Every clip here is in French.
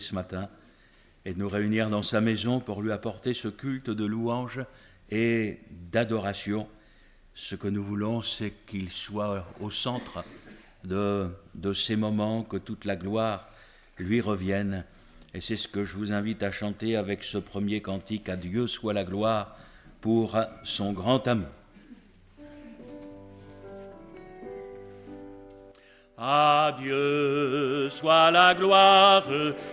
ce matin et de nous réunir dans sa maison pour lui apporter ce culte de louange et d'adoration. Ce que nous voulons, c'est qu'il soit au centre de ces moments, que toute la gloire lui revienne. Et c'est ce que je vous invite à chanter avec ce premier cantique, à Dieu soit la gloire pour son grand amour. À Dieu soit la gloire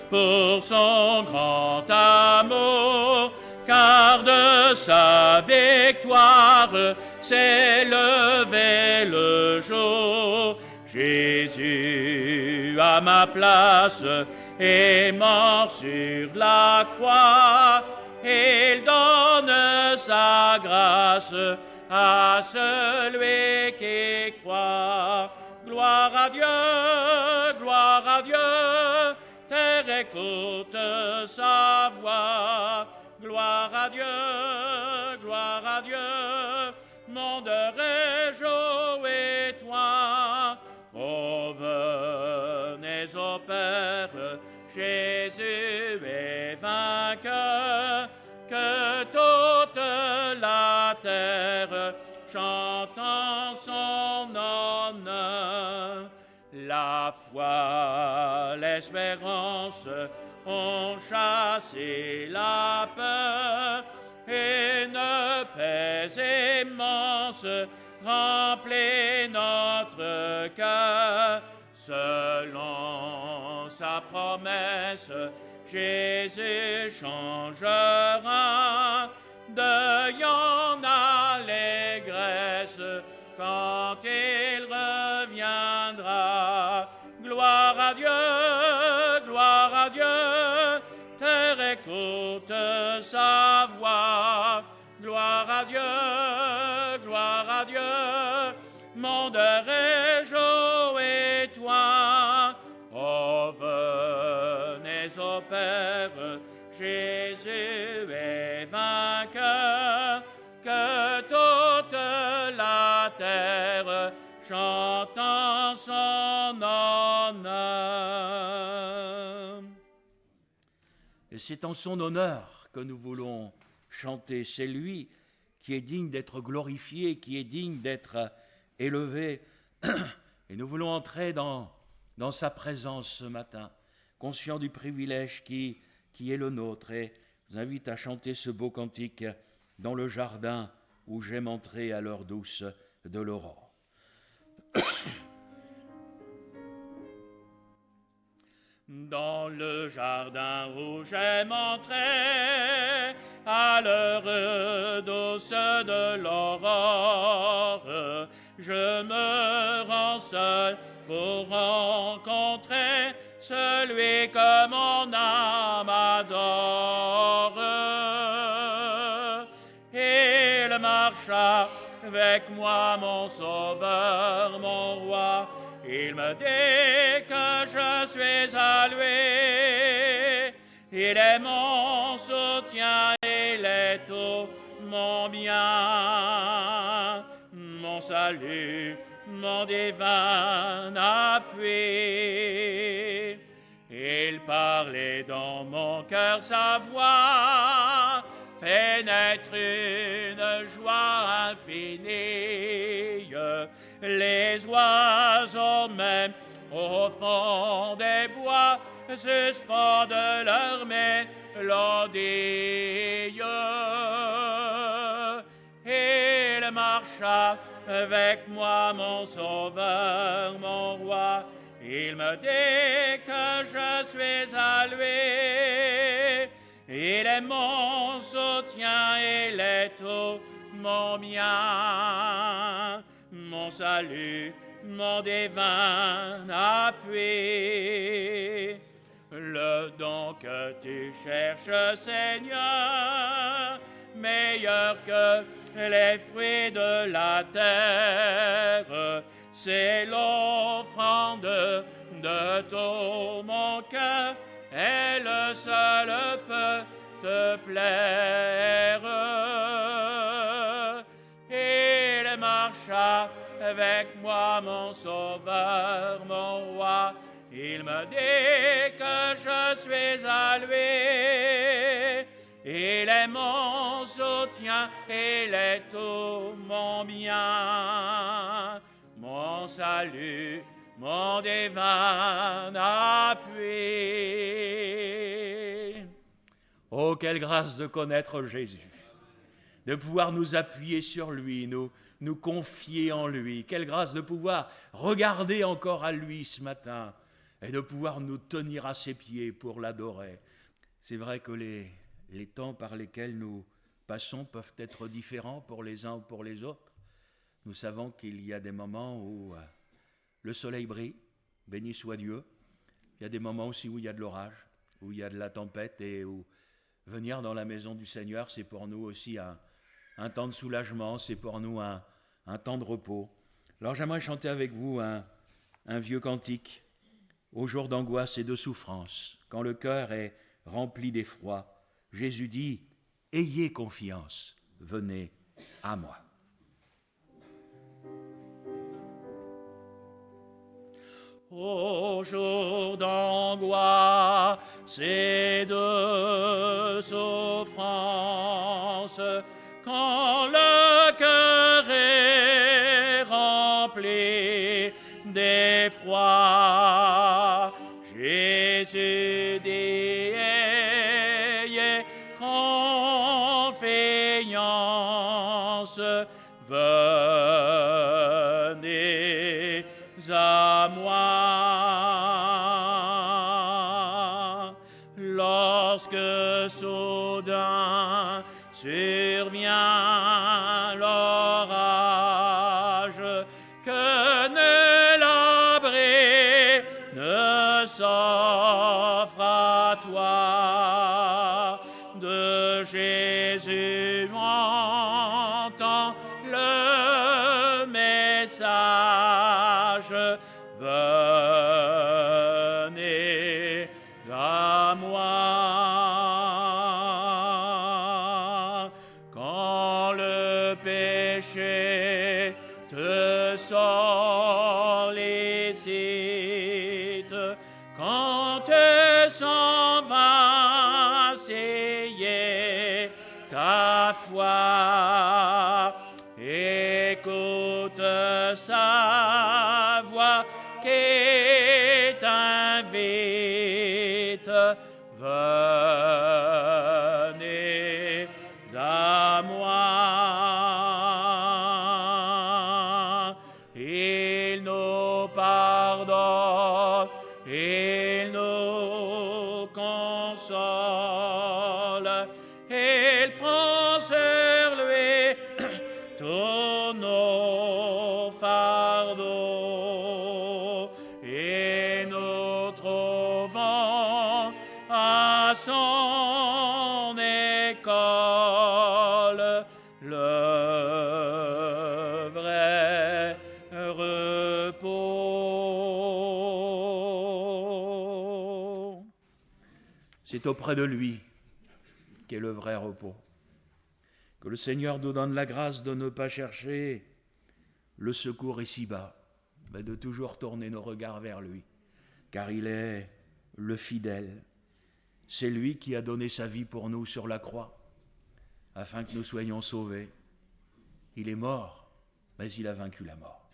pour son grand amour, car de sa victoire s'est levé le jour. Jésus à ma place est mort sur la croix, il donne sa grâce à celui qui croit. Gloire à Dieu, terre écoute sa voix. Gloire à Dieu, monde réjouis-toi. Oh, venez au Père, Jésus est vainqueur, que toute la terre chante en son honneur. La foi, l'espérance ont chassé la peur, et une paix immense remplit notre cœur. Selon sa promesse, Jésus changera deuil en allégresse quand il reviendra. Gloire à Dieu, terre écoute sa voix. Gloire à Dieu, monde réjouis-toi. Oh, venez au Père, Jésus est vainqueur, que toute la terre chante en son honneur. Et c'est en son honneur que nous voulons chanter. C'est lui qui est digne d'être glorifié, qui est digne d'être élevé. Et nous voulons entrer dans sa présence ce matin, conscients du privilège qui est le nôtre. Et je vous invite à chanter ce beau cantique dans le jardin où j'aime entrer à l'heure douce de l'aurore. Dans le jardin où j'aime entrer à l'heure douce de l'aurore, je me rends seul pour rencontrer celui que mon âme adore. Il marcha avec moi, mon sauveur, mon roi. Il me dit que je suis à lui. Il est mon soutien, il est tout mon bien, mon salut, mon divin appui. Il parlait dans mon cœur, sa voix fait naître une joie infinie. Les oiseaux même au fond des bois suspendent leur mélodie. Il marcha avec moi, mon sauveur, mon roi. Il me dit que je suis à lui. Il est mon soutien, il est tout mon bien, mon salut, mon divin appui. Le don que tu cherches, Seigneur, meilleur que les fruits de la terre, c'est l'offrande de tout mon cœur, elle seule peut te plaire. Il marcha avec moi, mon sauveur, mon roi. Il Il me dit que je suis à lui. Il est mon soutien, il est tout mon bien, mon salut, mon divin appui. Oh, quelle grâce de connaître Jésus, de pouvoir nous appuyer sur lui, nous confier en lui. Quelle grâce de pouvoir regarder encore à lui ce matin et de pouvoir nous tenir à ses pieds pour l'adorer. C'est vrai que les temps par lesquels nous passons peuvent être différents pour les uns ou pour les autres. Nous savons qu'il y a des moments où le soleil brille, béni soit Dieu. Il y a des moments aussi où il y a de l'orage, où il y a de la tempête et où venir dans la maison du Seigneur, c'est pour nous aussi un temps de soulagement, c'est pour nous un temps de repos. Alors j'aimerais chanter avec vous un vieux cantique, aux jours d'angoisse et de souffrance, quand le cœur est rempli d'effroi. Jésus dit, ayez confiance, venez à moi. Aux jours d'angoisse et de souffrance, quand le cœur est rempli d'effroi, Jésus dit, ayez confiance, venez à moi. Lorsque soudain survient l'orage, que nul abri ne s'offre à toi, de Jésus entends le message, venez à moi. Quand le péché te sollicite, quand te sens vaciller ta foi, écoute sa voix qui t'invite, venez à moi. Il nous pardonne, il nous console, il prend sur lui tous nos fardeaux, et nous trouvons à son école le vrai repos. C'est auprès de lui qu'est le vrai repos. Que le Seigneur nous donne la grâce de ne pas chercher le secours ici-bas, mais de toujours tourner nos regards vers lui, car il est le fidèle. C'est lui qui a donné sa vie pour nous sur la croix, afin que nous soyons sauvés. Il est mort, mais il a vaincu la mort.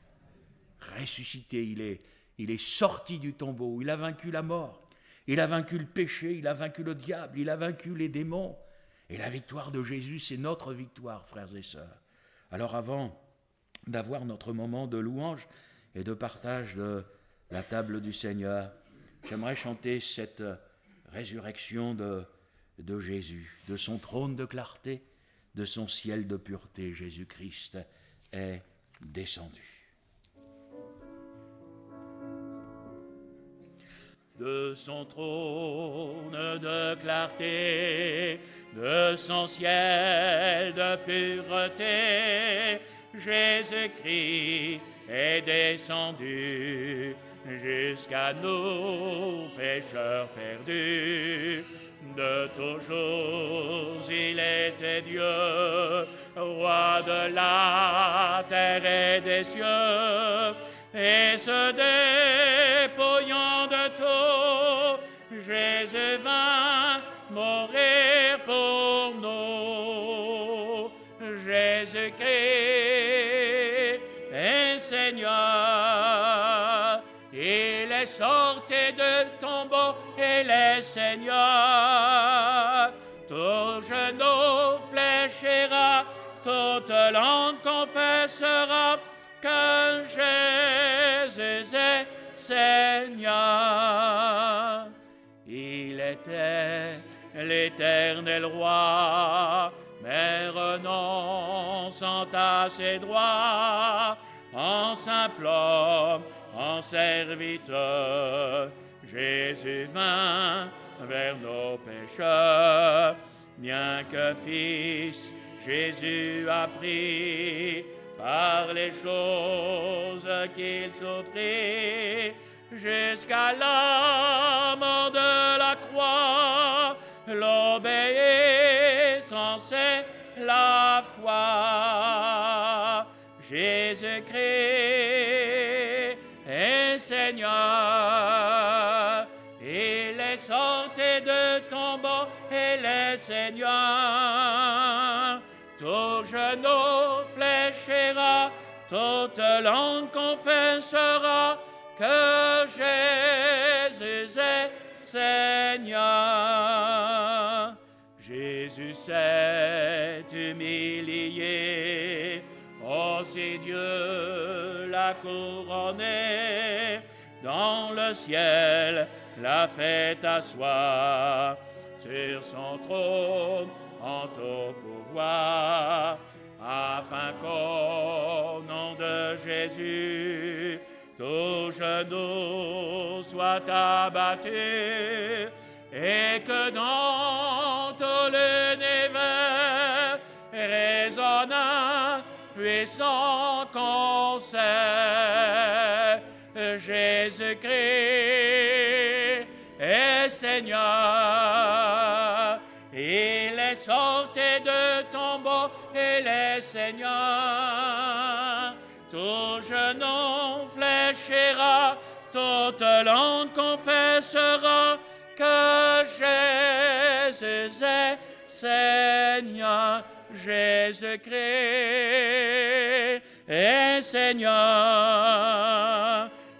Ressuscité, il est sorti du tombeau, il a vaincu la mort, il a vaincu le péché, il a vaincu le diable, il a vaincu les démons. Et la victoire de Jésus, c'est notre victoire, frères et sœurs. Alors avant d'avoir notre moment de louange et de partage de la table du Seigneur, j'aimerais chanter cette résurrection de Jésus, de son trône de clarté, de son ciel de pureté. Jésus-Christ est descendu. De son trône de clarté, de son ciel de pureté, Jésus-Christ est descendu jusqu'à nous, pécheurs perdus. De toujours il était Dieu, roi de la terre et des cieux, et se dépouillant de tout, Jésus vint mourir pour nous. Jésus-Christ est Seigneur, il est sorti de tombeau, il est Seigneur. Tout genou fléchira, toute langue confessera que Jésus est Seigneur. Il était l'Éternel roi, mais renonçant à ses droits, en simple homme, en serviteur, Jésus vint vers nos pécheurs. Bien que fils, Jésus a pris par les choses qu'il souffrit, jusqu'à la mort de la croix, l'obéissance et la foi. Jésus-Christ est Seigneur, il est sorti de tombeau, il est Seigneur. Tout genou fléchira, toute langue confessera que Jésus est Seigneur. Jésus s'est humilié, aussi Dieu l'a couronné, dans le ciel l'a fait asseoir, sur son trône en tout pouvoir, afin qu'au nom de Jésus, tout genou soit abattu, et que dans tout l'univers résonne un puissant concert. Jésus-Christ est Seigneur, il est sorti de tombeau, il est Seigneur. Tout genou fléchira, toute langue confessera que Jésus est Seigneur. Jésus-Christ est Seigneur.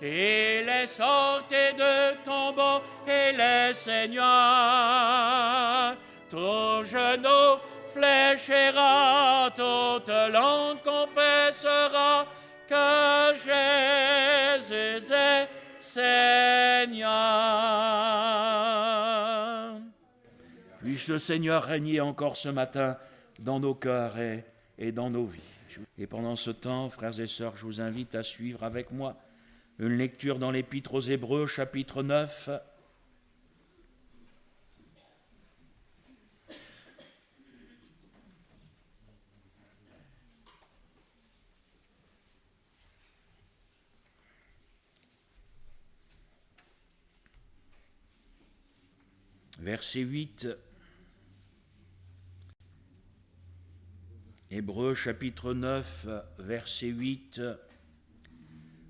Il est sorti de tombeau, il est Seigneur. Tout genou fléchira, toute langue confessera que Jésus est Seigneur. Puisse le Seigneur régner encore ce matin dans nos cœurs et dans nos vies. Et pendant ce temps, frères et sœurs, je vous invite à suivre avec moi une lecture dans l'Épître aux Hébreux, chapitre 9. Verset 8. Hébreux chapitre 9, verset 8.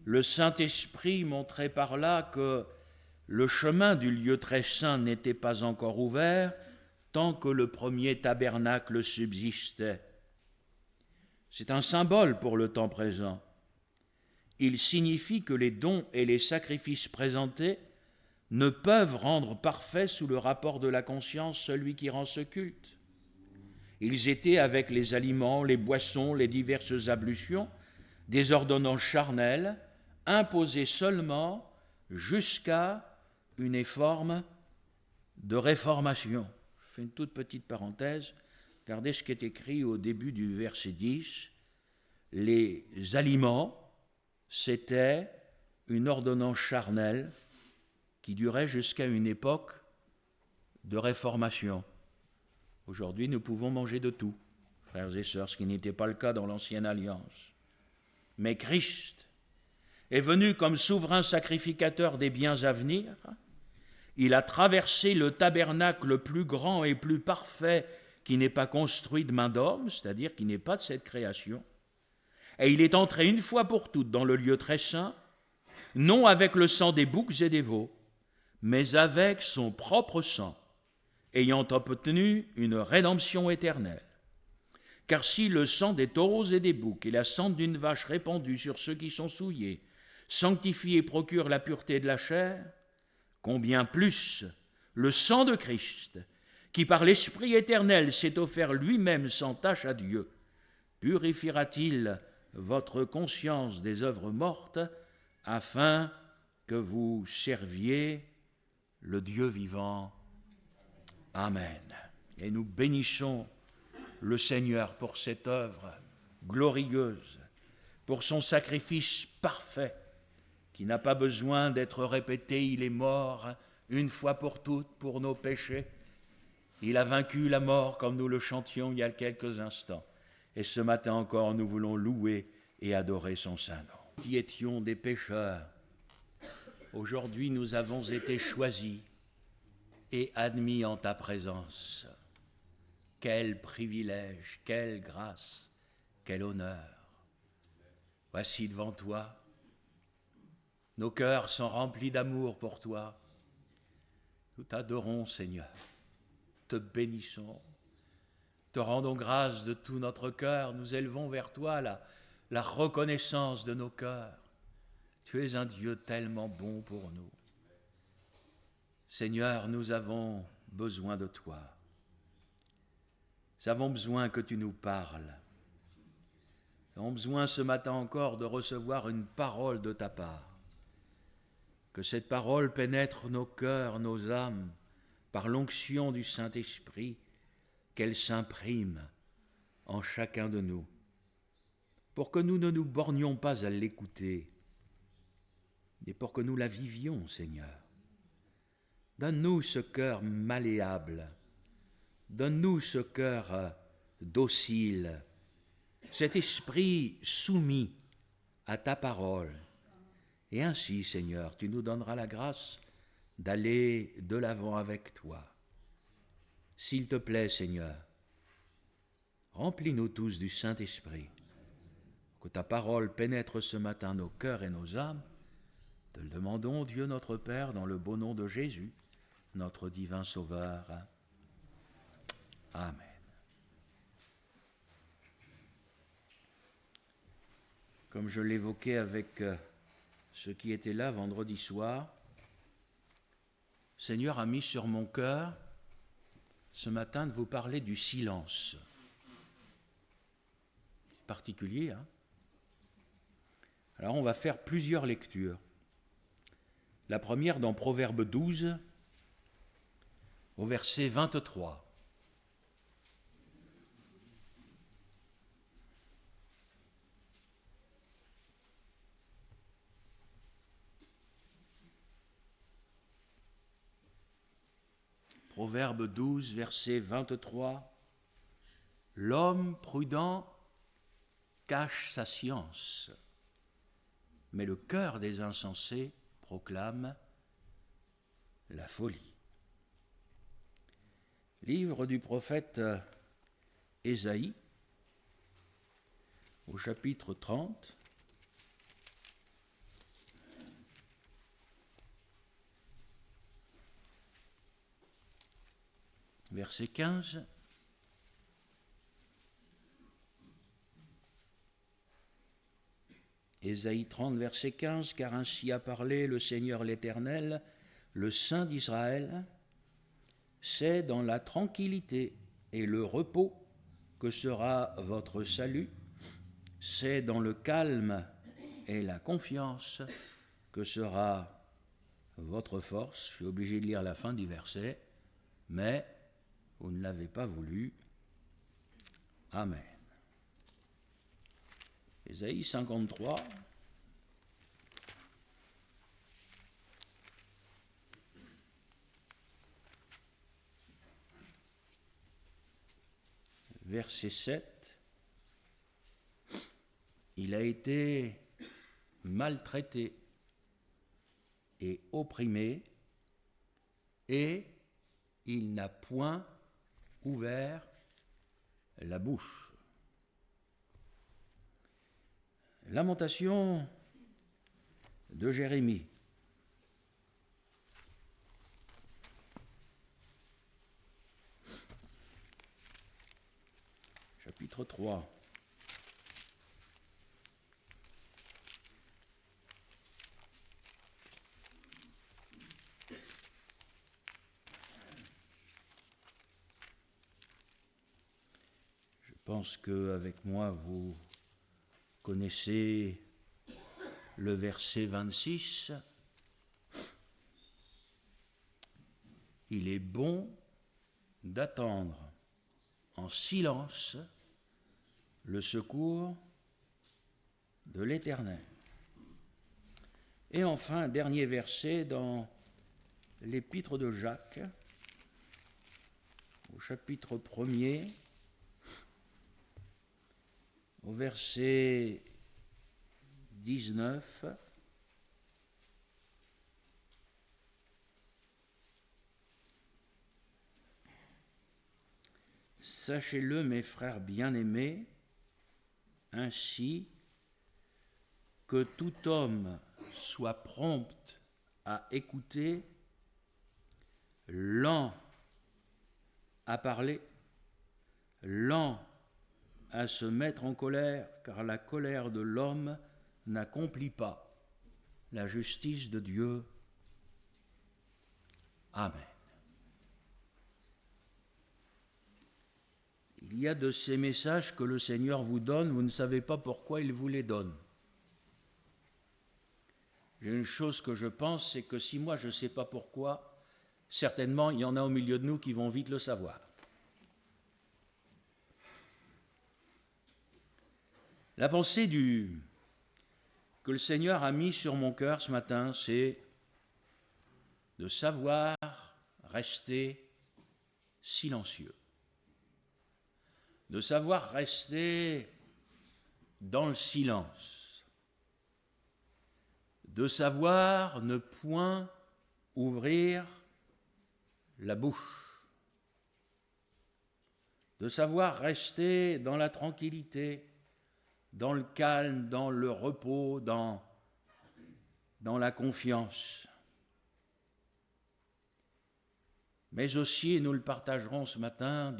Le Saint-Esprit montrait par là que le chemin du lieu très saint n'était pas encore ouvert tant que le premier tabernacle subsistait. C'est un symbole pour le temps présent. Il signifie que les dons et les sacrifices présentés ne peuvent rendre parfait sous le rapport de la conscience celui qui rend ce culte. Ils étaient, avec les aliments, les boissons, les diverses ablutions, des ordonnances charnelles, imposées seulement jusqu'à une forme de réformation. Je fais une toute petite parenthèse. Regardez ce qui est écrit au début du verset 10. Les aliments, c'était une ordonnance charnelle qui durait jusqu'à une époque de réformation. Aujourd'hui, nous pouvons manger de tout, frères et sœurs, ce qui n'était pas le cas dans l'Ancienne Alliance. Mais Christ est venu comme souverain sacrificateur des biens à venir. Il a traversé le tabernacle plus grand et plus parfait qui n'est pas construit de main d'homme, c'est-à-dire qui n'est pas de cette création. Et il est entré une fois pour toutes dans le lieu très saint non avec le sang des boucs et des veaux, mais avec son propre sang, ayant obtenu une rédemption éternelle. Car si le sang des taureaux et des boucs et la cendre d'une vache répandue sur ceux qui sont souillés sanctifie et procure la pureté de la chair, combien plus le sang de Christ, qui par l'Esprit éternel s'est offert lui-même sans tache à Dieu, purifiera-t-il votre conscience des œuvres mortes, afin que vous serviez le Dieu vivant. Amen. Et nous bénissons le Seigneur pour cette œuvre glorieuse, pour son sacrifice parfait, qui n'a pas besoin d'être répété. Il est mort une fois pour toutes pour nos péchés. Il a vaincu la mort comme nous le chantions il y a quelques instants. Et ce matin encore, nous voulons louer et adorer son saint nom. Qui étions des pécheurs, aujourd'hui nous avons été choisis et admis en ta présence. Quel privilège, quelle grâce, quel honneur. Voici devant toi, nos cœurs sont remplis d'amour pour toi. Nous t'adorons, Seigneur, te bénissons, te rendons grâce de tout notre cœur. Nous élevons vers toi la reconnaissance de nos cœurs. Tu es un Dieu tellement bon pour nous. Seigneur, nous avons besoin de toi. Nous avons besoin que tu nous parles. Nous avons besoin ce matin encore de recevoir une parole de ta part. Que cette parole pénètre nos cœurs, nos âmes, par l'onction du Saint-Esprit, qu'elle s'imprime en chacun de nous, pour que nous ne nous bornions pas à l'écouter, mais pour que nous la vivions, Seigneur. Donne-nous ce cœur malléable, donne-nous ce cœur docile, cet esprit soumis à ta parole. Et ainsi, Seigneur, tu nous donneras la grâce d'aller de l'avant avec toi. S'il te plaît, Seigneur, remplis-nous tous du Saint-Esprit, que ta parole pénètre ce matin nos cœurs et nos âmes. Te le demandons, Dieu notre Père, dans le beau nom de Jésus, notre divin Sauveur. Amen. Comme je l'évoquais avec ceux qui étaient là vendredi soir, le Seigneur a mis sur mon cœur ce matin de vous parler du silence. C'est particulier, hein? Alors on va faire plusieurs lectures. La première dans Proverbe 12, au verset 23. Proverbe 12, verset 23. L'homme prudent cache sa science, mais le cœur des insensés proclame la folie. Livre du prophète Ésaïe, au chapitre 30. Verset 15. Ésaïe 30, verset 15, car ainsi a parlé le Seigneur l'Éternel, le Saint d'Israël, c'est dans la tranquillité et le repos que sera votre salut, c'est dans le calme et la confiance que sera votre force. Je suis obligé de lire la fin du verset, mais vous ne l'avez pas voulu. Amen. Ésaïe 53. Verset 7. Il a été maltraité et opprimé, et il n'a point ouvert la bouche. Lamentation de Jérémie. Chapitre 3. Je pense qu'avec moi, vous connaissez le verset 26. Il est bon d'attendre en silence le secours de l'Éternel. Et enfin, dernier verset dans l'épître de Jacques, au chapitre 1er, au verset 19. Sachez-le, mes frères bien-aimés, ainsi que tout homme soit prompt à écouter, lent à parler, lent à se mettre en colère, car la colère de l'homme n'accomplit pas la justice de Dieu. Amen. Il y a de ces messages que le Seigneur vous donne, vous ne savez pas pourquoi il vous les donne. J'ai une chose que je pense, c'est que si moi je ne sais pas pourquoi, certainement il y en a au milieu de nous qui vont vite le savoir. La pensée que le Seigneur a mis sur mon cœur ce matin, c'est de savoir rester silencieux, de savoir rester dans le silence, de savoir ne point ouvrir la bouche, de savoir rester dans la tranquillité, dans le calme, dans le repos, dans la confiance. Mais aussi, et nous le partagerons ce matin,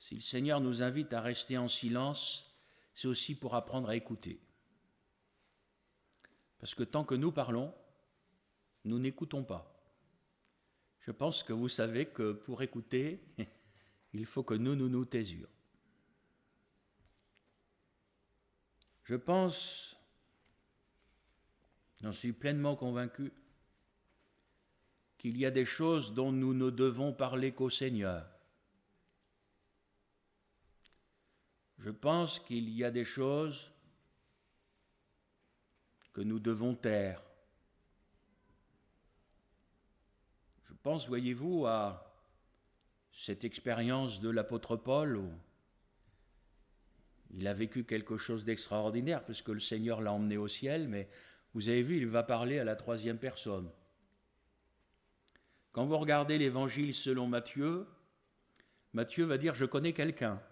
si le Seigneur nous invite à rester en silence, c'est aussi pour apprendre à écouter. Parce que tant que nous parlons, nous n'écoutons pas. Je pense que vous savez que pour écouter, il faut que nous taisons. Je pense, j'en suis pleinement convaincu, qu'il y a des choses dont nous ne devons parler qu'au Seigneur. Je pense qu'il y a des choses que nous devons taire. Je pense, voyez-vous, à cette expérience de l'apôtre Paul où il a vécu quelque chose d'extraordinaire puisque le Seigneur l'a emmené au ciel, mais vous avez vu, il va parler à la troisième personne. Quand vous regardez l'évangile selon Matthieu, Matthieu va dire « je connais quelqu'un ».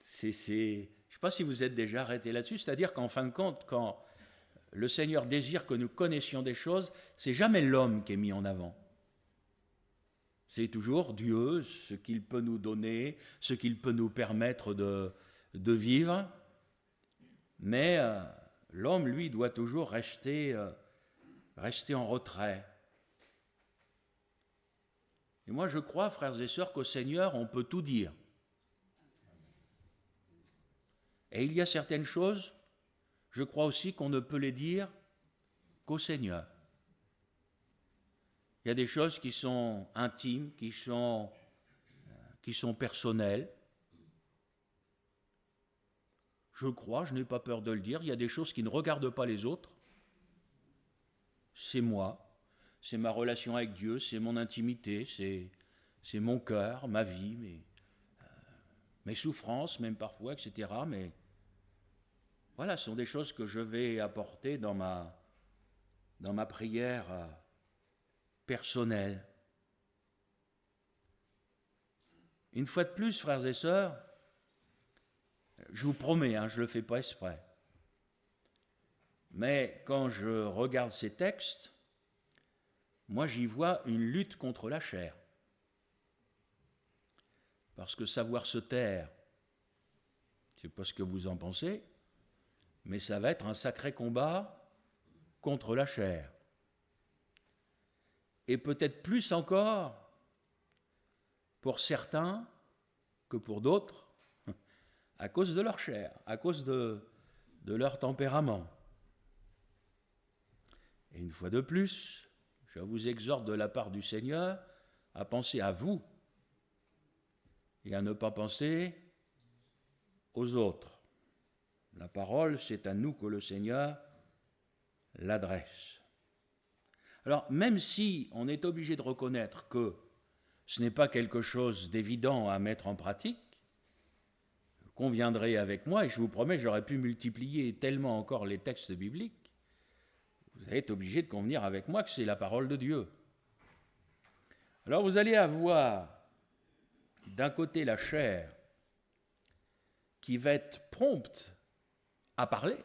Je ne sais pas si vous êtes déjà arrêté là-dessus, c'est-à-dire qu'en fin de compte, quand le Seigneur désire que nous connaissions des choses, c'est jamais l'homme qui est mis en avant. C'est toujours Dieu, ce qu'il peut nous donner, ce qu'il peut nous permettre de vivre. Mais l'homme, lui, doit toujours rester en retrait. Et moi, je crois, frères et sœurs, qu'au Seigneur, on peut tout dire. Et il y a certaines choses, je crois aussi qu'on ne peut les dire qu'au Seigneur. Il y a des choses qui sont intimes, qui sont personnelles. Je crois, je n'ai pas peur de le dire, il y a des choses qui ne regardent pas les autres. C'est moi, c'est ma relation avec Dieu, c'est mon intimité, c'est mon cœur, ma vie, mes souffrances même parfois, etc. Mais voilà, ce sont des choses que je vais apporter dans ma prière personnelle. Une fois de plus, frères et sœurs, je vous promets, je ne le fais pas exprès. Mais quand je regarde ces textes, moi j'y vois une lutte contre la chair. Parce que savoir se taire, je ne sais pas ce que vous en pensez, mais ça va être un sacré combat contre la chair. Et peut-être plus encore pour certains que pour d'autres, à cause de leur chair, à cause de leur tempérament. Et une fois de plus, je vous exhorte de la part du Seigneur à penser à vous et à ne pas penser aux autres. La parole, c'est à nous que le Seigneur l'adresse. Alors, même si on est obligé de reconnaître que ce n'est pas quelque chose d'évident à mettre en pratique, vous conviendrez avec moi, et je vous promets, j'aurais pu multiplier tellement encore les textes bibliques, vous allez être obligé de convenir avec moi que c'est la parole de Dieu. Alors vous allez avoir d'un côté la chair qui va être prompte à parler.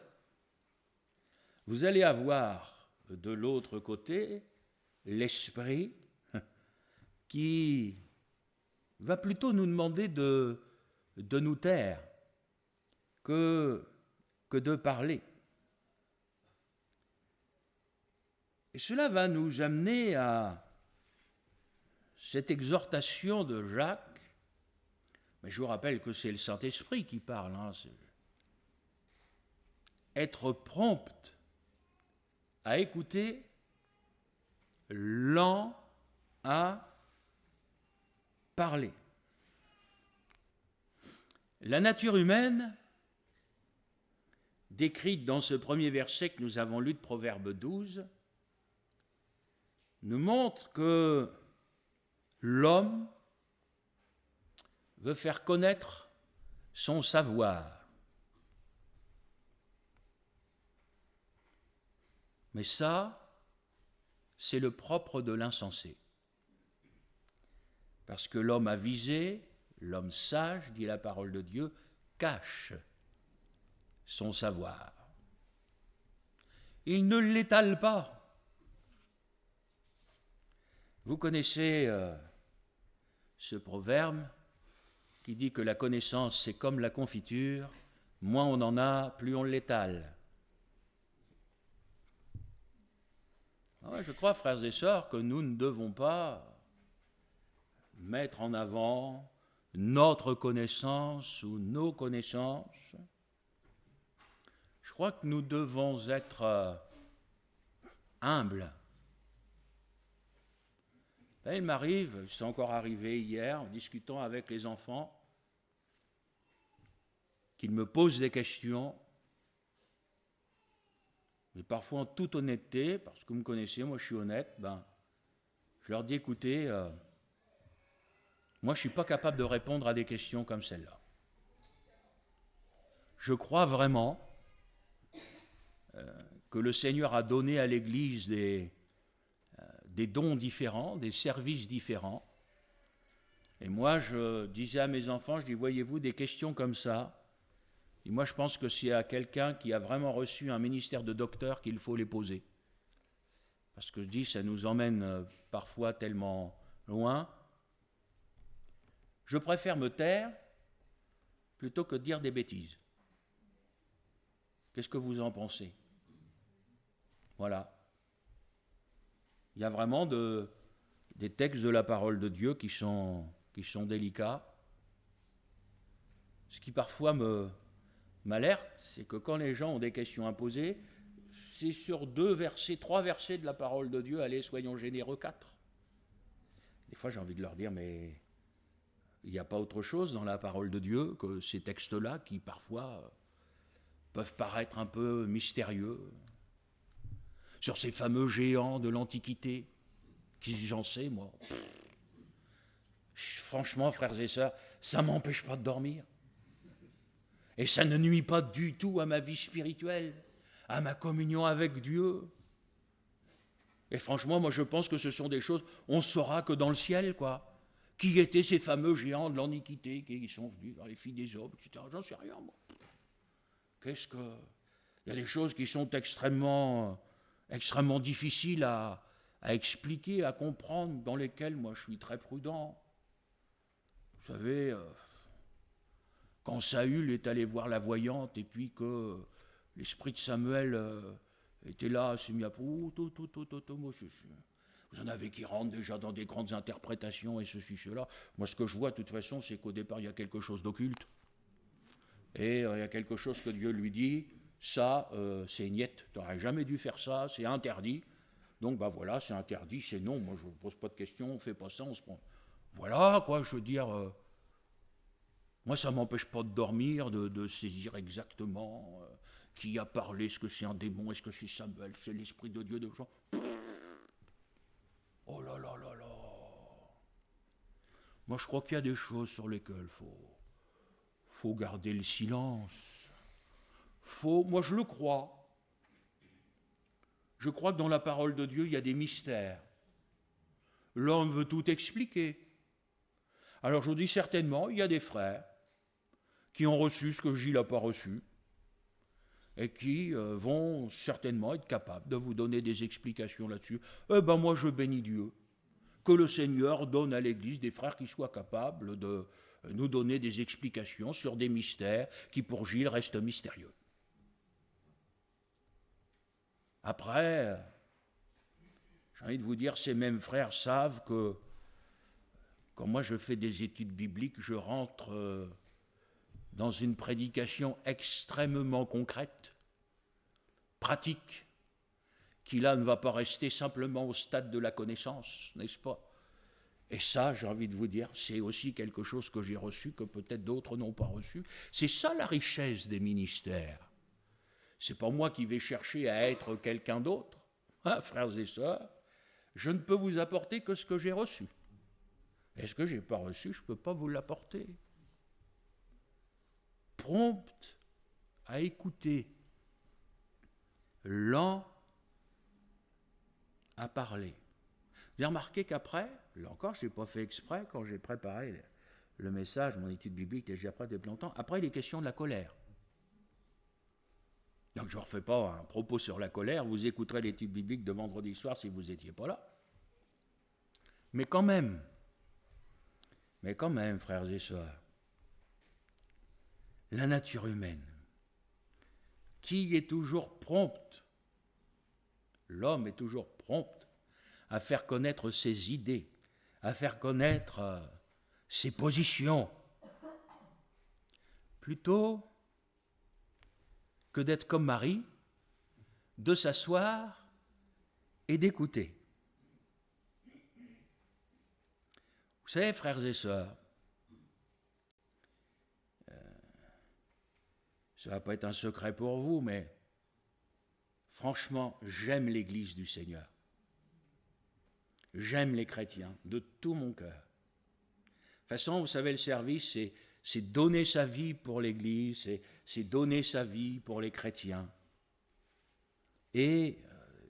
Vous allez avoir de l'autre côté l'esprit qui va plutôt nous demander de nous taire que de parler. Et cela va nous amener à cette exhortation de Jacques. Mais je vous rappelle que c'est le Saint-Esprit qui parle. Être prompt à écouter, lent à parler. La nature humaine, décrite dans ce premier verset que nous avons lu de Proverbe 12, nous montre que l'homme veut faire connaître son savoir. Mais ça, c'est le propre de l'insensé. Parce que l'homme avisé, l'homme sage, dit la parole de Dieu, cache son savoir. Il ne l'étale pas. Vous connaissez ce proverbe qui dit que la connaissance, c'est comme la confiture, moins on en a, plus on l'étale. Je crois, frères et sœurs, que nous ne devons pas mettre en avant notre connaissance ou nos connaissances. Je crois que nous devons être humbles. Là, il m'arrive, c'est encore arrivé hier, en discutant avec les enfants, qu'ils me posent des questions, mais parfois en toute honnêteté, parce que vous me connaissez, moi je suis honnête, je leur dis, écoutez, moi je ne suis pas capable de répondre à des questions comme celle-là. Je crois vraiment que le Seigneur a donné à l'Église des dons différents, des services différents. Et moi, je disais à mes enfants, je dis, voyez-vous, des questions comme ça, et moi je pense que c'est à quelqu'un qui a vraiment reçu un ministère de docteur qu'il faut les poser. Parce que je dis, ça nous emmène parfois tellement loin. Je préfère me taire plutôt que de dire des bêtises. Qu'est-ce que vous en pensez ? Voilà. Il y a vraiment des textes de la parole de Dieu qui sont délicats. Ce qui parfois m'alerte, c'est que quand les gens ont des questions à poser, c'est sur 2 versets, 3 versets de la parole de Dieu, allez, soyons généreux, 4. Des fois, j'ai envie de leur dire, mais il n'y a pas autre chose dans la parole de Dieu que ces textes-là qui parfois peuvent paraître un peu mystérieux. Sur ces fameux géants de l'Antiquité, qui j'en sais, moi. Franchement, frères et sœurs, ça ne m'empêche pas de dormir. Et ça ne nuit pas du tout à ma vie spirituelle, à ma communion avec Dieu. Et franchement, moi je pense que ce sont des choses, on ne saura que dans le ciel, quoi. Qui étaient ces fameux géants de l'Antiquité, qui sont venus vers les filles des hommes, etc. J'en sais rien, moi. Il y a des choses qui sont extrêmement difficiles à expliquer, à comprendre, dans lesquelles moi je suis très prudent. Vous savez, quand Saül est allé voir la voyante et puis que l'esprit de Samuel était là, s'est mis à... Vous en avez qui rentrent déjà dans des grandes interprétations et ceci, cela. Moi, ce que je vois, de toute façon, c'est qu'au départ, il y a quelque chose d'occulte. Et il y a quelque chose que Dieu lui dit, ça, c'est niette, tu n'aurais jamais dû faire ça, c'est interdit. Donc, ben voilà, c'est interdit, c'est non, moi, je ne pose pas de questions, on ne fait pas ça, on se prend... Voilà, quoi, je veux dire... moi, ça ne m'empêche pas de dormir, de saisir exactement qui a parlé, est-ce que c'est un démon, est-ce que c'est Samuel, c'est l'Esprit de Dieu, de gens. Oh là là là là. Moi, je crois qu'il y a des choses sur lesquelles il faut garder le silence. Moi, je le crois. Je crois que dans la parole de Dieu, il y a des mystères. L'homme veut tout expliquer. Alors, je vous dis certainement, il y a des frères qui ont reçu ce que Gilles n'a pas reçu et qui vont certainement être capables de vous donner des explications là-dessus. Eh ben moi, je bénis Dieu. Que le Seigneur donne à l'Église des frères qui soient capables de nous donner des explications sur des mystères qui, pour Gilles, restent mystérieux. Après, j'ai envie de vous dire, ces mêmes frères savent que quand moi je fais des études bibliques, je rentre dans une prédication extrêmement concrète, pratique, qui là ne va pas rester simplement au stade de la connaissance, n'est-ce pas? Et ça, j'ai envie de vous dire, c'est aussi quelque chose que j'ai reçu, que peut-être d'autres n'ont pas reçu. C'est ça la richesse des ministères. C'est pas moi qui vais chercher à être quelqu'un d'autre, hein, frères et sœurs. Je ne peux vous apporter que ce que j'ai reçu. Et ce que je n'ai pas reçu, je ne peux pas vous l'apporter. Prompt à écouter, lent à parler. Vous avez remarqué qu'après, là encore, je n'ai pas fait exprès, quand j'ai préparé le message, mon étude biblique était déjà prête depuis longtemps, après il est question de la colère. Donc je ne refais pas un propos sur la colère, vous écouterez l'étude biblique de vendredi soir si vous n'étiez pas là. Mais quand même, frères et sœurs, la nature humaine, qui est toujours prompte, l'homme est toujours prompt à faire connaître ses idées, à faire connaître ses positions, plutôt que d'être comme Marie, de s'asseoir et d'écouter. Vous savez, frères et sœurs, ça ne va pas être un secret pour vous, mais franchement, j'aime l'Église du Seigneur. J'aime les chrétiens de tout mon cœur. De toute façon, vous savez, le service, c'est donner sa vie pour l'Église, c'est donner sa vie pour les chrétiens. Et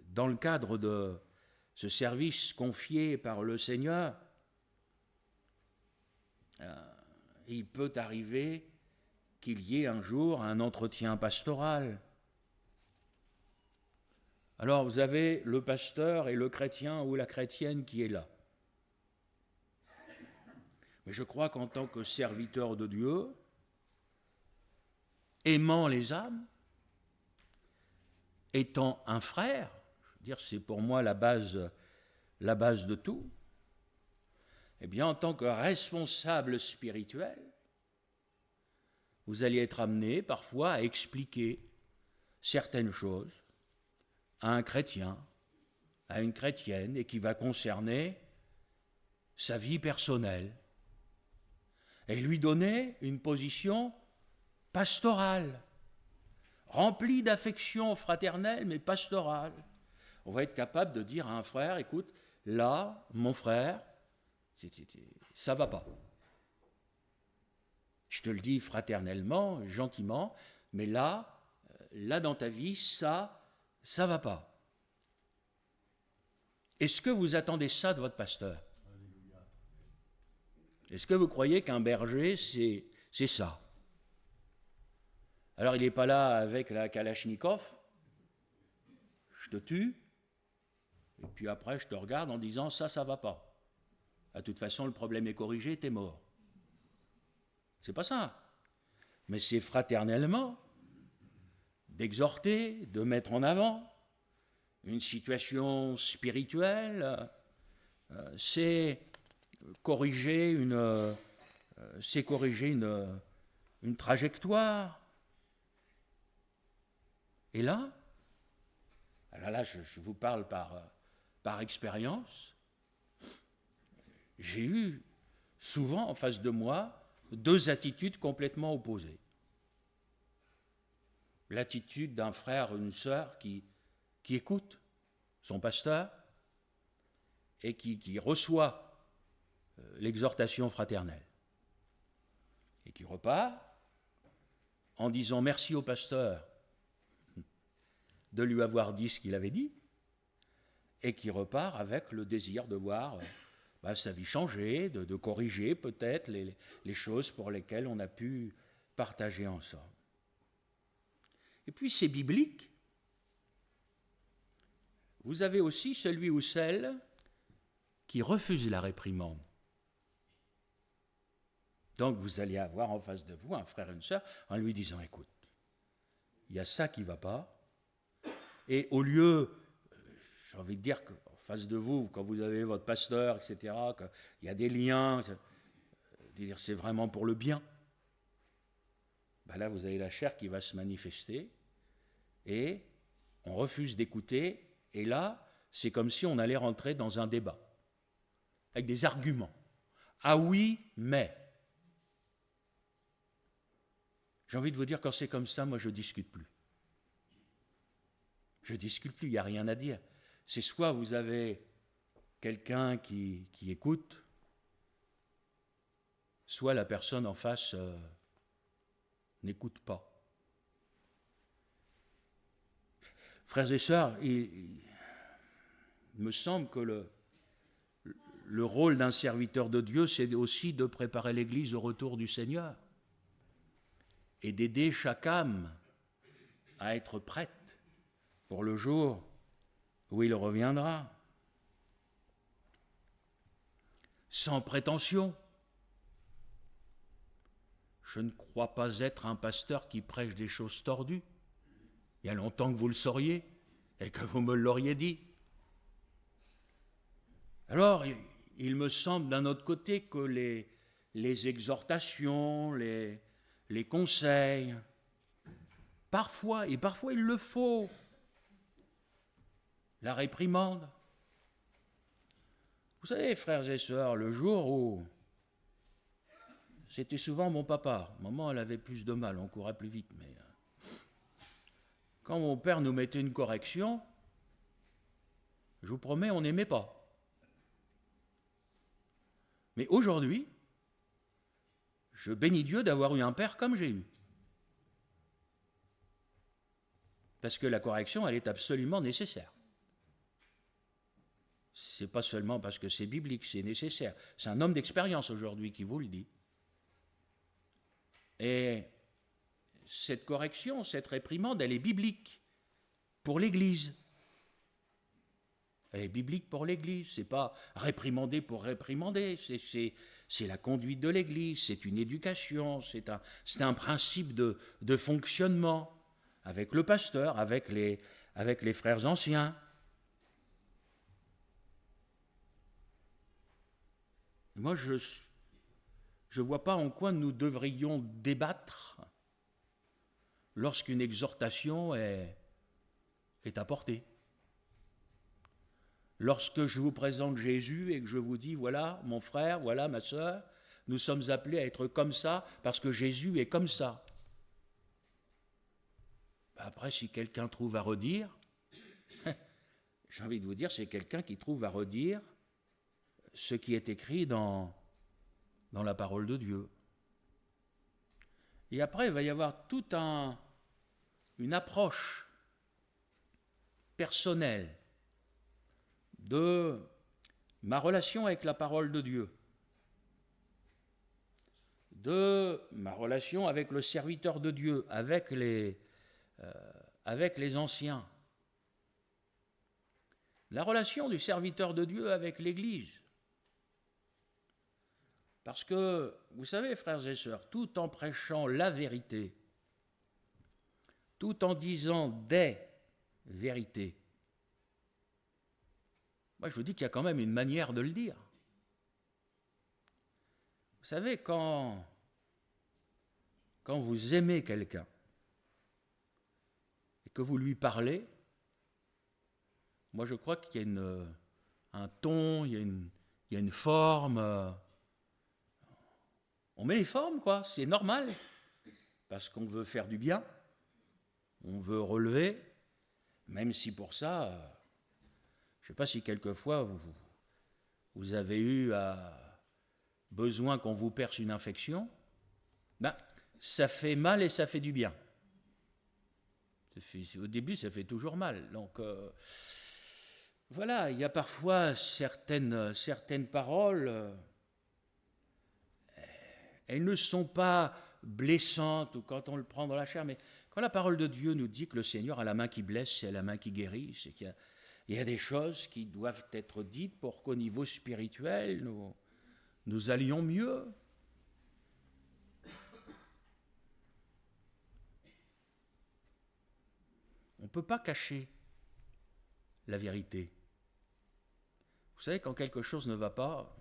dans le cadre de ce service confié par le Seigneur, il peut arriver qu'il y ait un jour un entretien pastoral. Alors vous avez le pasteur et le chrétien ou la chrétienne qui est là. Mais je crois qu'en tant que serviteur de Dieu, aimant les âmes, étant un frère, je veux dire, c'est pour moi la base de tout, eh bien en tant que responsable spirituel, vous allez être amené parfois à expliquer certaines choses à un chrétien, à une chrétienne, et qui va concerner sa vie personnelle, et lui donner une position pastorale, remplie d'affection fraternelle, mais pastorale. On va être capable de dire à un frère, écoute, là, mon frère, ça va pas. Je te le dis fraternellement, gentiment, mais là dans ta vie, ça va pas. Est-ce que vous attendez ça de votre pasteur? Est-ce que vous croyez qu'un berger, c'est ça? Alors il n'est pas là avec la Kalachnikov, je te tue, et puis après je te regarde en disant ça va pas. De toute façon, le problème est corrigé, t'es mort. C'est pas ça. Mais c'est fraternellement d'exhorter, de mettre en avant une situation spirituelle, c'est corriger une trajectoire. Et là, je vous parle par expérience, j'ai eu souvent en face de moi deux attitudes complètement opposées. L'attitude d'un frère ou une sœur qui écoute son pasteur et qui reçoit l'exhortation fraternelle et qui repart en disant merci au pasteur de lui avoir dit ce qu'il avait dit et qui repart avec le désir de voir sa vie changer, de corriger peut-être les choses pour lesquelles on a pu partager ensemble. Et puis c'est biblique. Vous avez aussi celui ou celle qui refuse la réprimande. Donc vous allez avoir en face de vous un frère et une sœur en lui disant écoute, il y a ça qui ne va pas. Et au lieu, j'ai envie de dire qu'en face de vous, quand vous avez votre pasteur, etc., qu'il y a des liens, dire c'est vraiment pour le bien, là vous avez la chair qui va se manifester et on refuse d'écouter. Et là, c'est comme si on allait rentrer dans un débat, avec des arguments. Ah oui, mais. J'ai envie de vous dire, quand c'est comme ça, moi je ne discute plus. Je ne discute plus, il n'y a rien à dire. C'est soit vous avez quelqu'un qui écoute, soit la personne en face n'écoute pas. Frères et sœurs, il me semble que le rôle d'un serviteur de Dieu, c'est aussi de préparer l'Église au retour du Seigneur et d'aider chaque âme à être prête pour le jour où il reviendra. Sans prétention. Je ne crois pas être un pasteur qui prêche des choses tordues. Il y a longtemps que vous le sauriez et que vous me l'auriez dit. Alors, il me semble d'un autre côté que les exhortations, les conseils, parfois il le faut, la réprimande. Vous savez, frères et sœurs, le jour où c'était souvent mon papa, maman elle avait plus de mal, on courait plus vite, mais quand mon père nous mettait une correction, je vous promets, on n'aimait pas. Mais aujourd'hui, je bénis Dieu d'avoir eu un père comme j'ai eu. Parce que la correction, elle est absolument nécessaire. C'est pas seulement parce que c'est biblique, c'est nécessaire. C'est un homme d'expérience aujourd'hui qui vous le dit. Et cette correction, cette réprimande, elle est biblique pour l'Église. Elle est biblique pour l'Église. C'est pas réprimander pour réprimander. C'est la conduite de l'Église. C'est une éducation. C'est un principe de fonctionnement avec le pasteur, avec les frères anciens. Moi, je ne vois pas en quoi nous devrions débattre lorsqu'une exhortation est apportée. Lorsque je vous présente Jésus et que je vous dis, voilà mon frère, voilà ma sœur, nous sommes appelés à être comme ça parce que Jésus est comme ça. Après, si quelqu'un trouve à redire, j'ai envie de vous dire, c'est quelqu'un qui trouve à redire ce qui est écrit dans la parole de Dieu. Et après, il va y avoir toute une approche personnelle de ma relation avec la parole de Dieu, de ma relation avec le serviteur de Dieu, avec les anciens. La relation du serviteur de Dieu avec l'Église. Parce que, vous savez, frères et sœurs, tout en prêchant la vérité, tout en disant des vérités, moi je vous dis qu'il y a quand même une manière de le dire. Vous savez, quand vous aimez quelqu'un et que vous lui parlez, moi je crois qu'il y a un ton, il y a une forme. On met les formes, quoi, c'est normal, parce qu'on veut faire du bien, on veut relever, même si pour ça, je ne sais pas si quelquefois vous avez eu besoin qu'on vous perce une infection, ben, ça fait mal et ça fait du bien. Au début, ça fait toujours mal. Donc, voilà, il y a parfois certaines paroles, elles ne sont pas blessantes ou quand on le prend dans la chair, mais quand la parole de Dieu nous dit que le Seigneur a la main qui blesse, c'est la main qui guérit, c'est qu'il y a des choses qui doivent être dites pour qu'au niveau spirituel, nous allions mieux. On ne peut pas cacher la vérité. Vous savez, quand quelque chose ne va pas,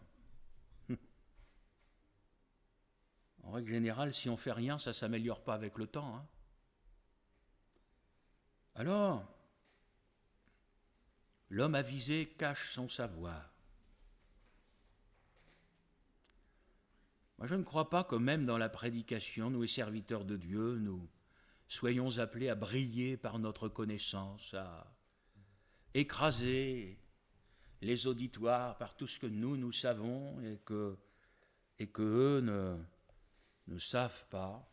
en règle générale, si on ne fait rien, ça ne s'améliore pas avec le temps. Hein. Alors, l'homme avisé cache son savoir. Moi, je ne crois pas que même dans la prédication, nous, les serviteurs de Dieu, nous soyons appelés à briller par notre connaissance, à écraser les auditoires par tout ce que nous savons et que eux ne savent pas.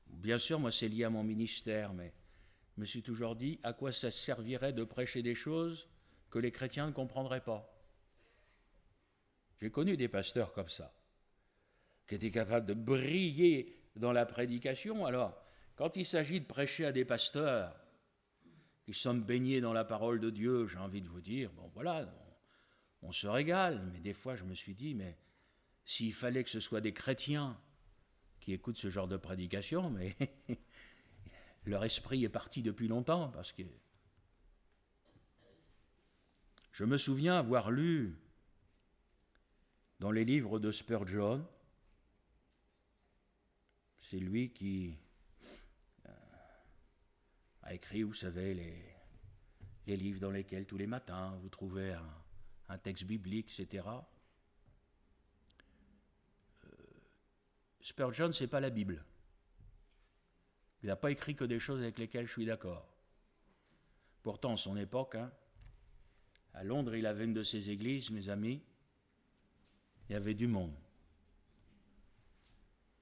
Bien sûr, moi, c'est lié à mon ministère, mais je me suis toujours dit à quoi ça servirait de prêcher des choses que les chrétiens ne comprendraient pas. J'ai connu des pasteurs comme ça, qui étaient capables de briller dans la prédication. Alors, quand il s'agit de prêcher à des pasteurs qui sont baignés dans la parole de Dieu, j'ai envie de vous dire, bon voilà, on se régale. Mais des fois, je me suis dit, mais s'il fallait que ce soit des chrétiens qui écoutent ce genre de prédication, mais leur esprit est parti depuis longtemps, parce que je me souviens avoir lu dans les livres de Spurgeon, c'est lui qui a écrit, vous savez, les livres dans lesquels tous les matins vous trouvez un texte biblique, etc. Spurgeon, ce n'est pas la Bible. Il n'a pas écrit que des choses avec lesquelles je suis d'accord. Pourtant, à son époque, à Londres, il avait une de ses églises, mes amis, il y avait du monde.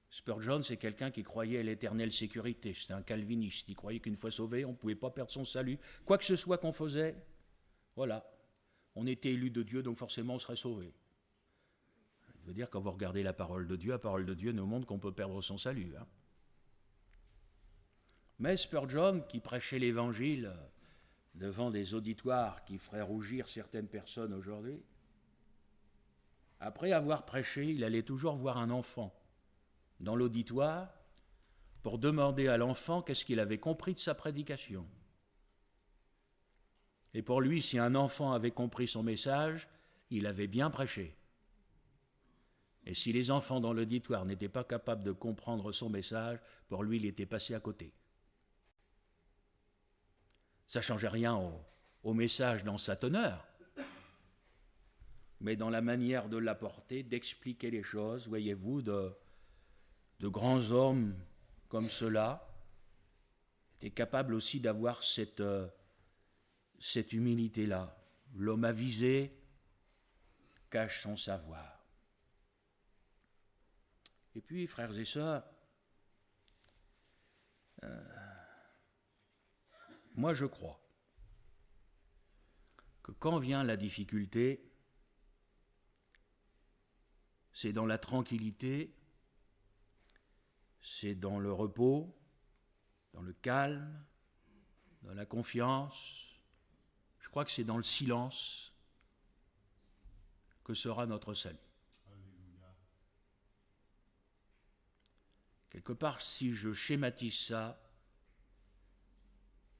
Spurgeon, c'est quelqu'un qui croyait à l'éternelle sécurité. C'était un calviniste. Il croyait qu'une fois sauvé, on ne pouvait pas perdre son salut. Quoi que ce soit qu'on faisait, voilà. On était élu de Dieu, donc forcément on serait sauvé. Je veux dire, quand vous regardez la parole de Dieu nous montre qu'on peut perdre son salut. Hein. Mais Spurgeon, qui prêchait l'évangile devant des auditoires qui feraient rougir certaines personnes aujourd'hui, après avoir prêché, il allait toujours voir un enfant dans l'auditoire pour demander à l'enfant qu'est-ce qu'il avait compris de sa prédication. Et pour lui, si un enfant avait compris son message, il avait bien prêché. Et si les enfants dans l'auditoire n'étaient pas capables de comprendre son message, pour lui, il était passé à côté. Ça ne changeait rien au message dans sa teneur, mais dans la manière de l'apporter, d'expliquer les choses, voyez-vous, de grands hommes comme ceux-là étaient capables aussi d'avoir cette humilité-là. L'homme avisé cache son savoir. Et puis, frères et sœurs, moi je crois que quand vient la difficulté, c'est dans la tranquillité, c'est dans le repos, dans le calme, dans la confiance. Je crois que c'est dans le silence que sera notre salut. Quelque part, si je schématise ça,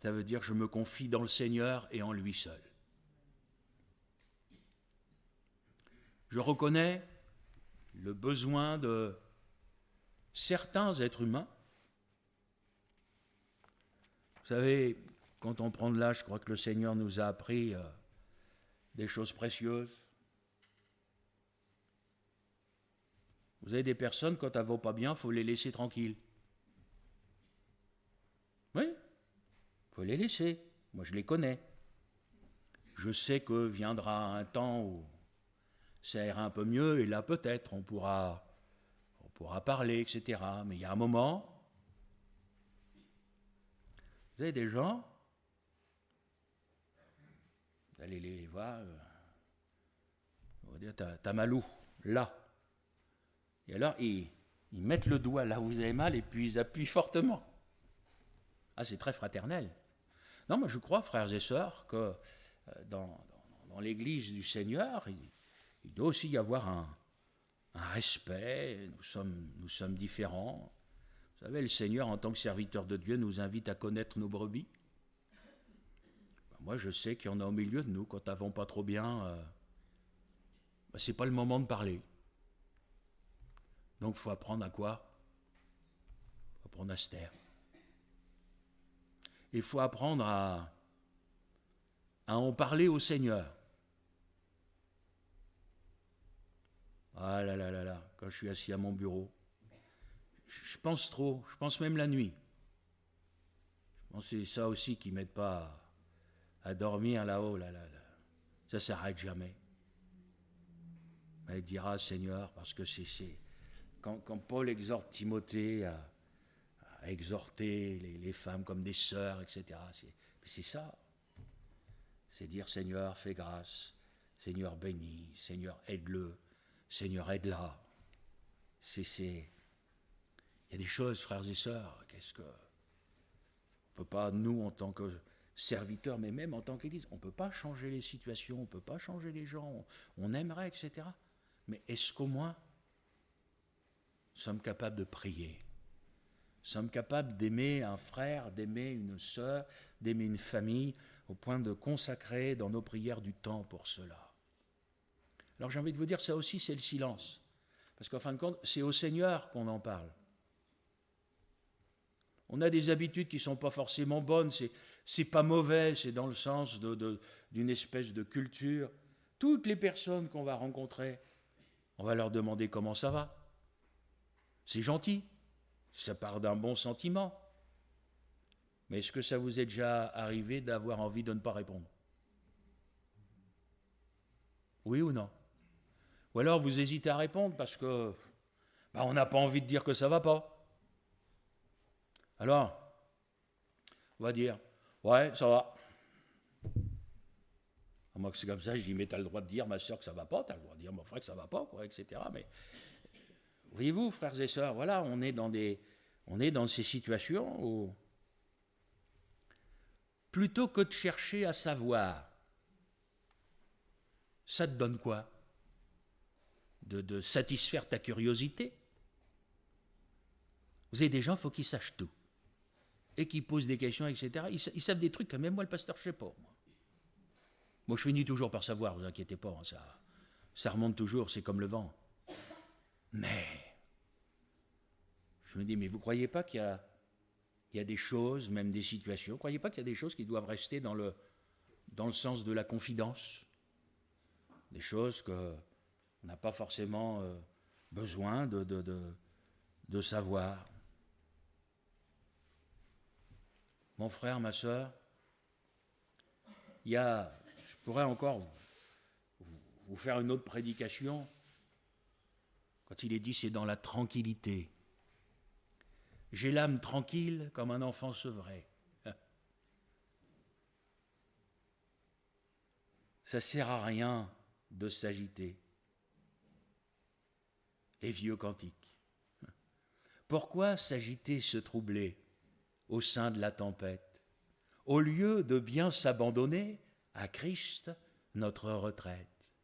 ça veut dire que je me confie dans le Seigneur et en lui seul. Je reconnais le besoin de certains êtres humains. Vous savez, quand on prend de l'âge, je crois que le Seigneur nous a appris des choses précieuses. Vous avez des personnes, quand elles ne vont pas bien, il faut les laisser tranquilles. Oui, il faut les laisser. Moi, je les connais. Je sais que viendra un temps où ça ira un peu mieux, et là, peut-être, on pourra parler, etc. Mais il y a un moment, vous avez des gens, vous allez les voir, on va dire, t'as mal où ? Là. Et alors, ils mettent le doigt là où vous avez mal et puis ils appuient fortement. Ah, c'est très fraternel. Non, moi je crois, frères et sœurs, que dans l'Église du Seigneur, il doit aussi y avoir un respect. Nous sommes différents. Vous savez, le Seigneur, en tant que serviteur de Dieu, nous invite à connaître nos brebis. Moi, je sais qu'il y en a au milieu de nous, quand elles ne vont pas trop bien, ce n'est pas le moment de parler. Donc, il faut apprendre à quoi ? Il faut apprendre à se taire. Il faut apprendre à en parler au Seigneur. Ah là là là là, quand je suis assis à mon bureau, je pense trop, je pense même la nuit. Je pense que c'est ça aussi qui ne m'aide pas à dormir là-haut, là. Ça ne s'arrête jamais. Mais il dira, Seigneur, parce que c'est quand Paul exhorte Timothée à exhorter les femmes comme des sœurs, etc., c'est ça. C'est dire, Seigneur, fais grâce, Seigneur, bénis, Seigneur, aide-le, Seigneur, aide-la. Il y a des choses, frères et sœurs, on ne peut pas, nous, en tant que serviteurs, mais même en tant qu'Église, on ne peut pas changer les situations, on ne peut pas changer les gens, on aimerait, etc. Mais est-ce qu'au moins, nous sommes capables de prier ? Nous sommes capables d'aimer un frère, d'aimer une sœur, d'aimer une famille, au point de consacrer dans nos prières du temps pour cela. Alors j'ai envie de vous dire, ça aussi, c'est le silence. Parce qu'en fin de compte, c'est au Seigneur qu'on en parle. On a des habitudes qui ne sont pas forcément bonnes, c'est pas mauvais, c'est dans le sens d'une espèce de culture. Toutes les personnes qu'on va rencontrer, on va leur demander comment ça va. C'est gentil, ça part d'un bon sentiment. Mais est-ce que ça vous est déjà arrivé d'avoir envie de ne pas répondre ? Oui ou non ? Ou alors vous hésitez à répondre parce que on n'a pas envie de dire que ça ne va pas. Alors, on va dire, ouais, ça va. Moi, que c'est comme ça, je dis, mais tu as le droit de dire, ma soeur, que ça ne va pas, tu as le droit de dire, mon frère, que ça ne va pas, quoi, etc. Mais voyez-vous, frères et sœurs, voilà, on est dans ces situations où, plutôt que de chercher à savoir, ça te donne quoi ? De satisfaire ta curiosité. Vous avez des gens, il faut qu'ils sachent tout. Et qu'ils posent des questions, etc. Ils savent des trucs que même moi, le pasteur, je ne sais pas. Moi, je finis toujours par savoir, vous inquiétez pas, ça remonte toujours, c'est comme le vent. Mais, je me dis, mais vous ne croyez pas qu'il y a des choses, même des situations, vous ne croyez pas qu'il y a des choses qui doivent rester dans le sens de la confidence ? Des choses qu'on n'a pas forcément besoin de savoir. Mon frère, ma sœur, je pourrais encore vous faire une autre prédication, quand il est dit c'est dans la tranquillité. J'ai l'âme tranquille comme un enfant sevré. Ça ne sert à rien de s'agiter. les vieux cantiques. Pourquoi s'agiter, se troubler au sein de la tempête, au lieu de bien s'abandonner à Christ, notre retraite?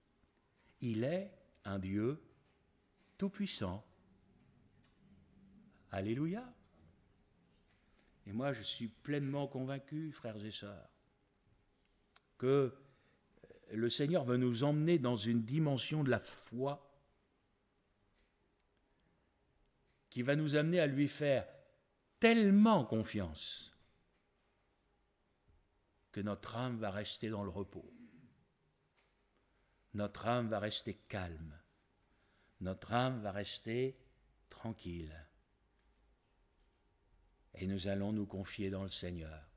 Il est un Dieu tout-puissant. Alléluia. Et moi, je suis pleinement convaincu, frères et sœurs, que le Seigneur veut nous emmener dans une dimension de la foi qui va nous amener à lui faire tellement confiance que notre âme va rester dans le repos. Notre âme va rester calme. Notre âme va rester tranquille. Et nous allons nous confier dans le Seigneur.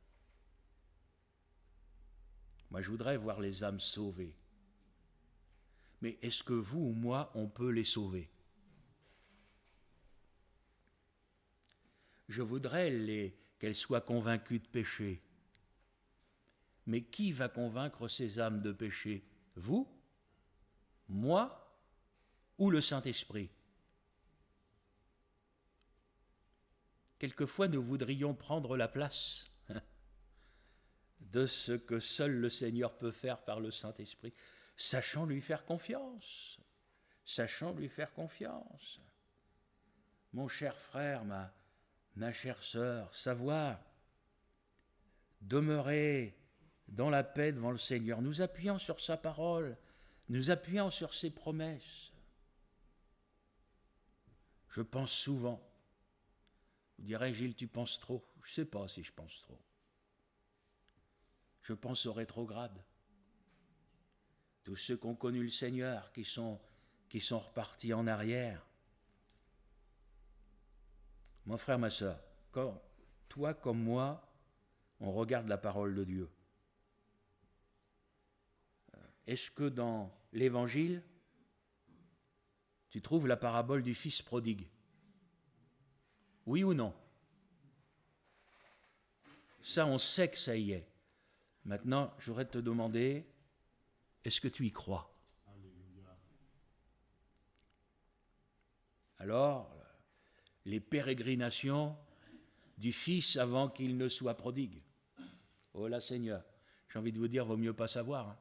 Moi, je voudrais voir les âmes sauvées. Mais est-ce que vous ou moi, on peut les sauver? Je voudrais qu'elles soient convaincues de péché. Mais qui va convaincre ces âmes de péché? Vous? Moi? Ou le Saint-Esprit? Quelquefois, nous voudrions prendre la place de ce que seul le Seigneur peut faire par le Saint-Esprit. Sachant lui faire confiance. Sachant lui faire confiance. Mon cher frère, ma chère sœur, savoir demeurer dans la paix devant le Seigneur, nous appuyant sur sa parole, nous appuyant sur ses promesses. Je pense souvent, vous direz, Gilles, tu penses trop. Je ne sais pas si je pense trop. Je pense aux rétrogrades. Tous ceux qui ont connu le Seigneur, qui sont repartis en arrière. Mon frère, ma sœur, quand toi comme moi, on regarde la parole de Dieu, est-ce que dans l'Évangile, tu trouves la parabole du fils prodigue? Oui ou non? Ça, on sait que ça y est. Maintenant, je voudrais te demander, est-ce que tu y crois? Alors, les pérégrinations du Fils avant qu'il ne soit prodigue. Oh là, Seigneur, j'ai envie de vous dire, vaut mieux pas savoir. Hein.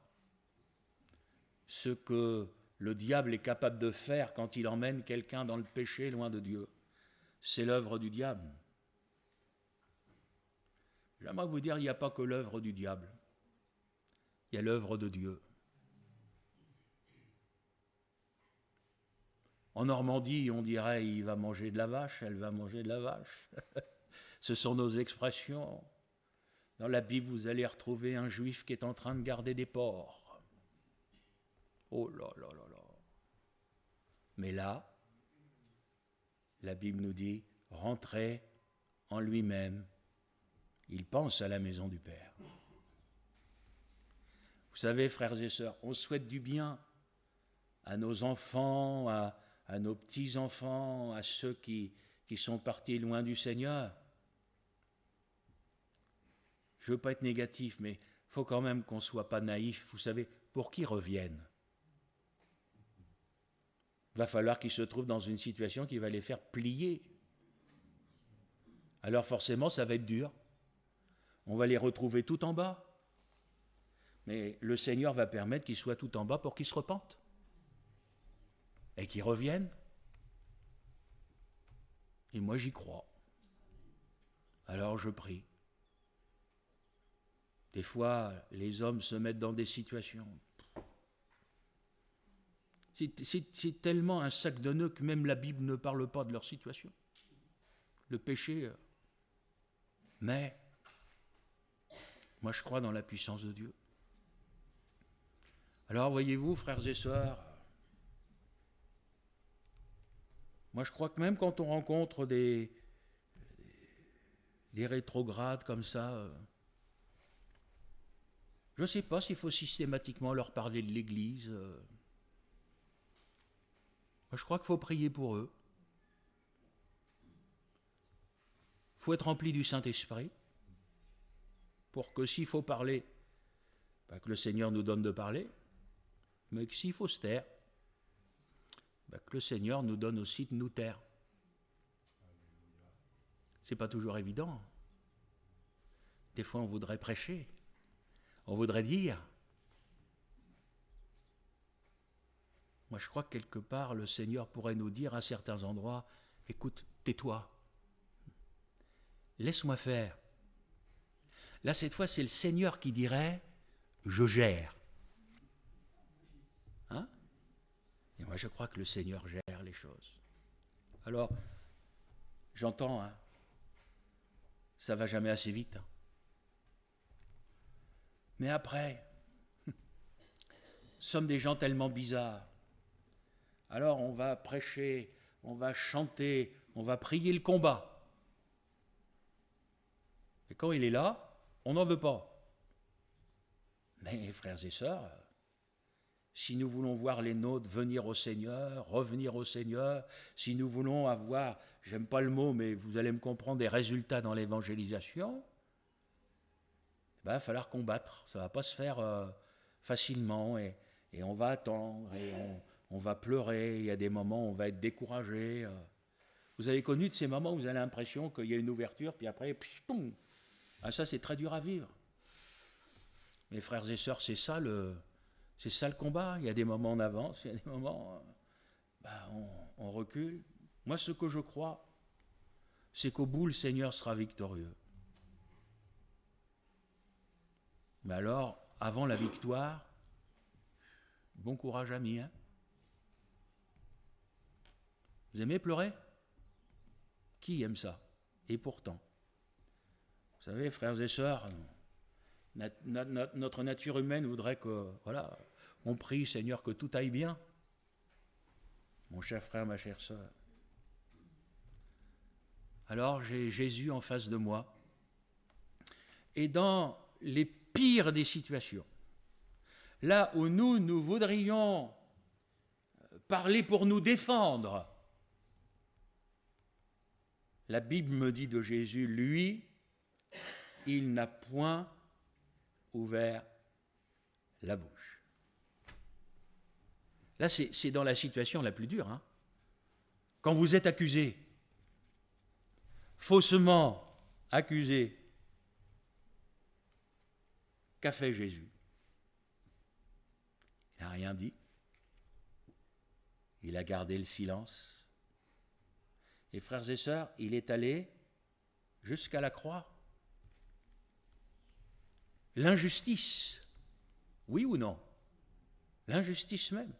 Ce que le diable est capable de faire quand il emmène quelqu'un dans le péché loin de Dieu, c'est l'œuvre du diable. J'aimerais vous dire, il n'y a pas que l'œuvre du diable. Il y a l'œuvre de Dieu. En Normandie, on dirait, il va manger de la vache, elle va manger de la vache. Ce sont nos expressions. Dans la Bible, vous allez retrouver un juif qui est en train de garder des porcs. Oh là là là là. Mais là, la Bible nous dit, rentrez en lui-même. Il pense à la maison du Père. Vous savez, frères et sœurs, on souhaite du bien à nos enfants, à nos petits-enfants, à ceux qui sont partis loin du Seigneur. Je ne veux pas être négatif, mais il faut quand même qu'on ne soit pas naïf, vous savez, pour qu'ils reviennent. Il va falloir qu'ils se trouvent dans une situation qui va les faire plier. Alors forcément, ça va être dur. On va les retrouver tout en bas. Mais le Seigneur va permettre qu'ils soient tout en bas pour qu'ils se repentent. Et qu'ils reviennent. Et moi, j'y crois. Alors je prie. Des fois, les hommes se mettent dans des situations. C'est tellement un sac de nœuds que même la Bible ne parle pas de leur situation. Le péché. Mais, moi je crois dans la puissance de Dieu. Alors voyez-vous, frères et sœurs, moi je crois que même quand on rencontre des rétrogrades comme ça, je ne sais pas s'il faut systématiquement leur parler de l'Église. Moi je crois qu'il faut prier pour eux. Il faut être rempli du Saint-Esprit pour que s'il faut parler, pas que le Seigneur nous donne de parler, mais que s'il faut se taire, que le Seigneur nous donne aussi de nous taire. C'est pas toujours évident. Des fois, on voudrait prêcher, on voudrait dire. Moi, je crois que quelque part, le Seigneur pourrait nous dire à certains endroits, écoute, tais-toi, laisse-moi faire. Là, cette fois, c'est le Seigneur qui dirait, je gère. Hein? Et moi, je crois que le Seigneur gère les choses. Alors, j'entends, hein, ça va jamais assez vite. Hein. Mais après, nous sommes des gens tellement bizarres. Alors, on va prêcher, on va chanter, on va prier le combat. Et quand il est là, on n'en veut pas. Mais, frères et sœurs, si nous voulons voir les nôtres venir au Seigneur, revenir au Seigneur, si nous voulons avoir, j'aime pas le mot, mais vous allez me comprendre, des résultats dans l'évangélisation, il va falloir combattre. Ça ne va pas se faire facilement et on va attendre et on va pleurer. Il y a des moments où on va être découragé. Vous avez connu de ces moments où vous avez l'impression qu'il y a une ouverture, puis après, pchtoum. Ah, ça, c'est très dur à vivre. Mes frères et sœurs, c'est ça le combat. Il y a des moments on avance, il y a des moments on recule. Moi, ce que je crois, c'est qu'au bout, le Seigneur sera victorieux. Mais alors, avant la victoire, bon courage, amis. Hein? Vous aimez pleurer? Qui aime ça? Et pourtant, vous savez, frères et sœurs, notre nature humaine voudrait que, voilà, on prie, Seigneur, que tout aille bien. Mon cher frère, ma chère sœur. Alors, j'ai Jésus en face de moi. Et dans les pires des situations, là où nous voudrions parler pour nous défendre, la Bible me dit de Jésus, lui, il n'a point ouvert la bouche. Là, c'est dans la situation la plus dure. Hein. Quand vous êtes accusé, faussement accusé, qu'a fait Jésus? Il n'a rien dit. Il a gardé le silence. Et frères et sœurs, il est allé jusqu'à la croix. L'injustice, oui ou non? L'injustice même.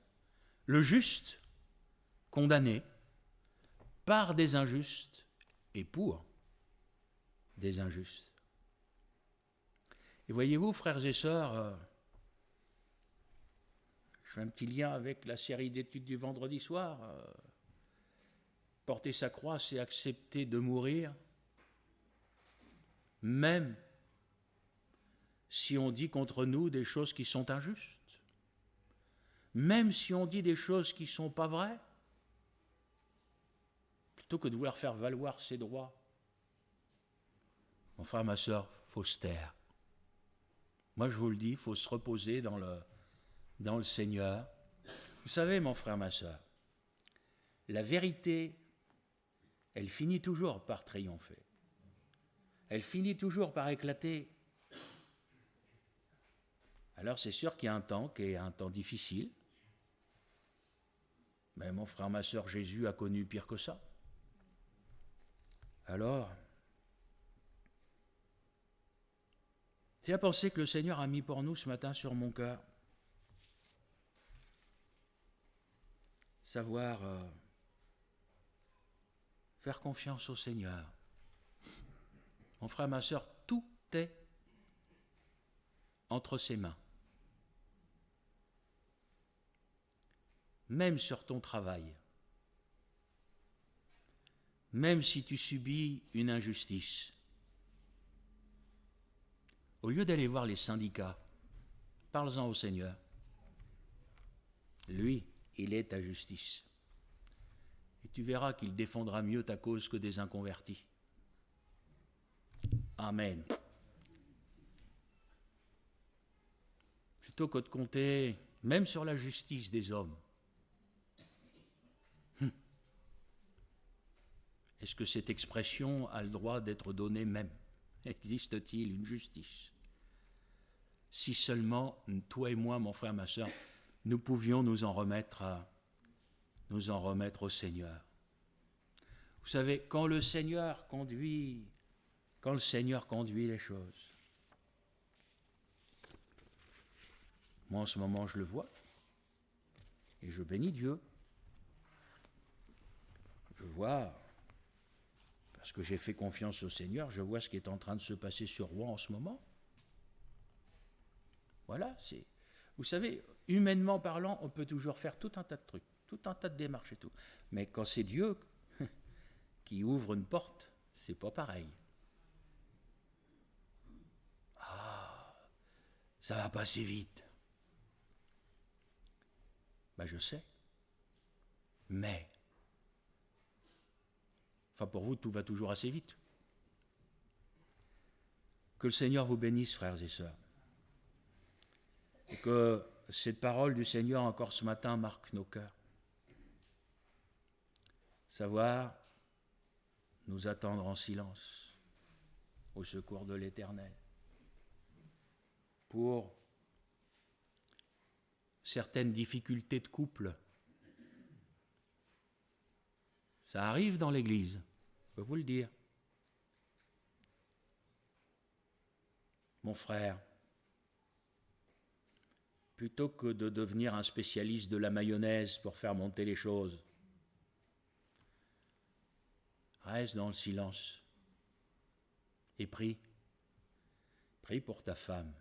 Le juste, condamné par des injustes et pour des injustes. Et voyez-vous, frères et sœurs, je fais un petit lien avec la série d'études du vendredi soir. Porter sa croix, c'est accepter de mourir, même si on dit contre nous des choses qui sont injustes, même si on dit des choses qui ne sont pas vraies, plutôt que de vouloir faire valoir ses droits. Mon frère, ma sœur, il faut se taire. Moi, je vous le dis, il faut se reposer dans le Seigneur. Vous savez, mon frère, ma sœur, la vérité, elle finit toujours par triompher. Elle finit toujours par éclater. Alors, c'est sûr qu'il y a un temps qui est un temps difficile. Mais mon frère, ma sœur, Jésus a connu pire que ça. Alors, c'est à penser que le Seigneur a mis pour nous ce matin sur mon cœur. Savoir faire confiance au Seigneur. Mon frère, ma sœur, tout est entre ses mains. Même sur ton travail. Même si tu subis une injustice. Au lieu d'aller voir les syndicats, parle-en au Seigneur. Lui, il est ta justice. Et tu verras qu'il défendra mieux ta cause que des inconvertis. Amen. Plutôt que de compter, même sur la justice des hommes, Est-ce que cette expression a le droit d'être donnée même? Existe-t-il une justice? Si seulement, toi et moi, mon frère, ma sœur, nous pouvions nous en remettre au Seigneur. Vous savez, quand le Seigneur conduit les choses, moi en ce moment je le vois, et je bénis Dieu. Je vois, parce que j'ai fait confiance au Seigneur, je vois ce qui est en train de se passer sur Rouen en ce moment. Voilà, vous savez, humainement parlant, on peut toujours faire tout un tas de trucs, tout un tas de démarches et tout. Mais quand c'est Dieu qui ouvre une porte, c'est pas pareil. Ah, ça va passer vite. Ben je sais. Mais, enfin pour vous, tout va toujours assez vite. Que le Seigneur vous bénisse, frères et sœurs. Et que cette parole du Seigneur encore ce matin marque nos cœurs. Savoir nous attendre en silence au secours de l'Éternel. Pour certaines difficultés de couple, ça arrive dans l'Église, je peux vous le dire. Mon frère, plutôt que de devenir un spécialiste de la mayonnaise pour faire monter les choses, reste dans le silence et prie. Prie pour ta femme,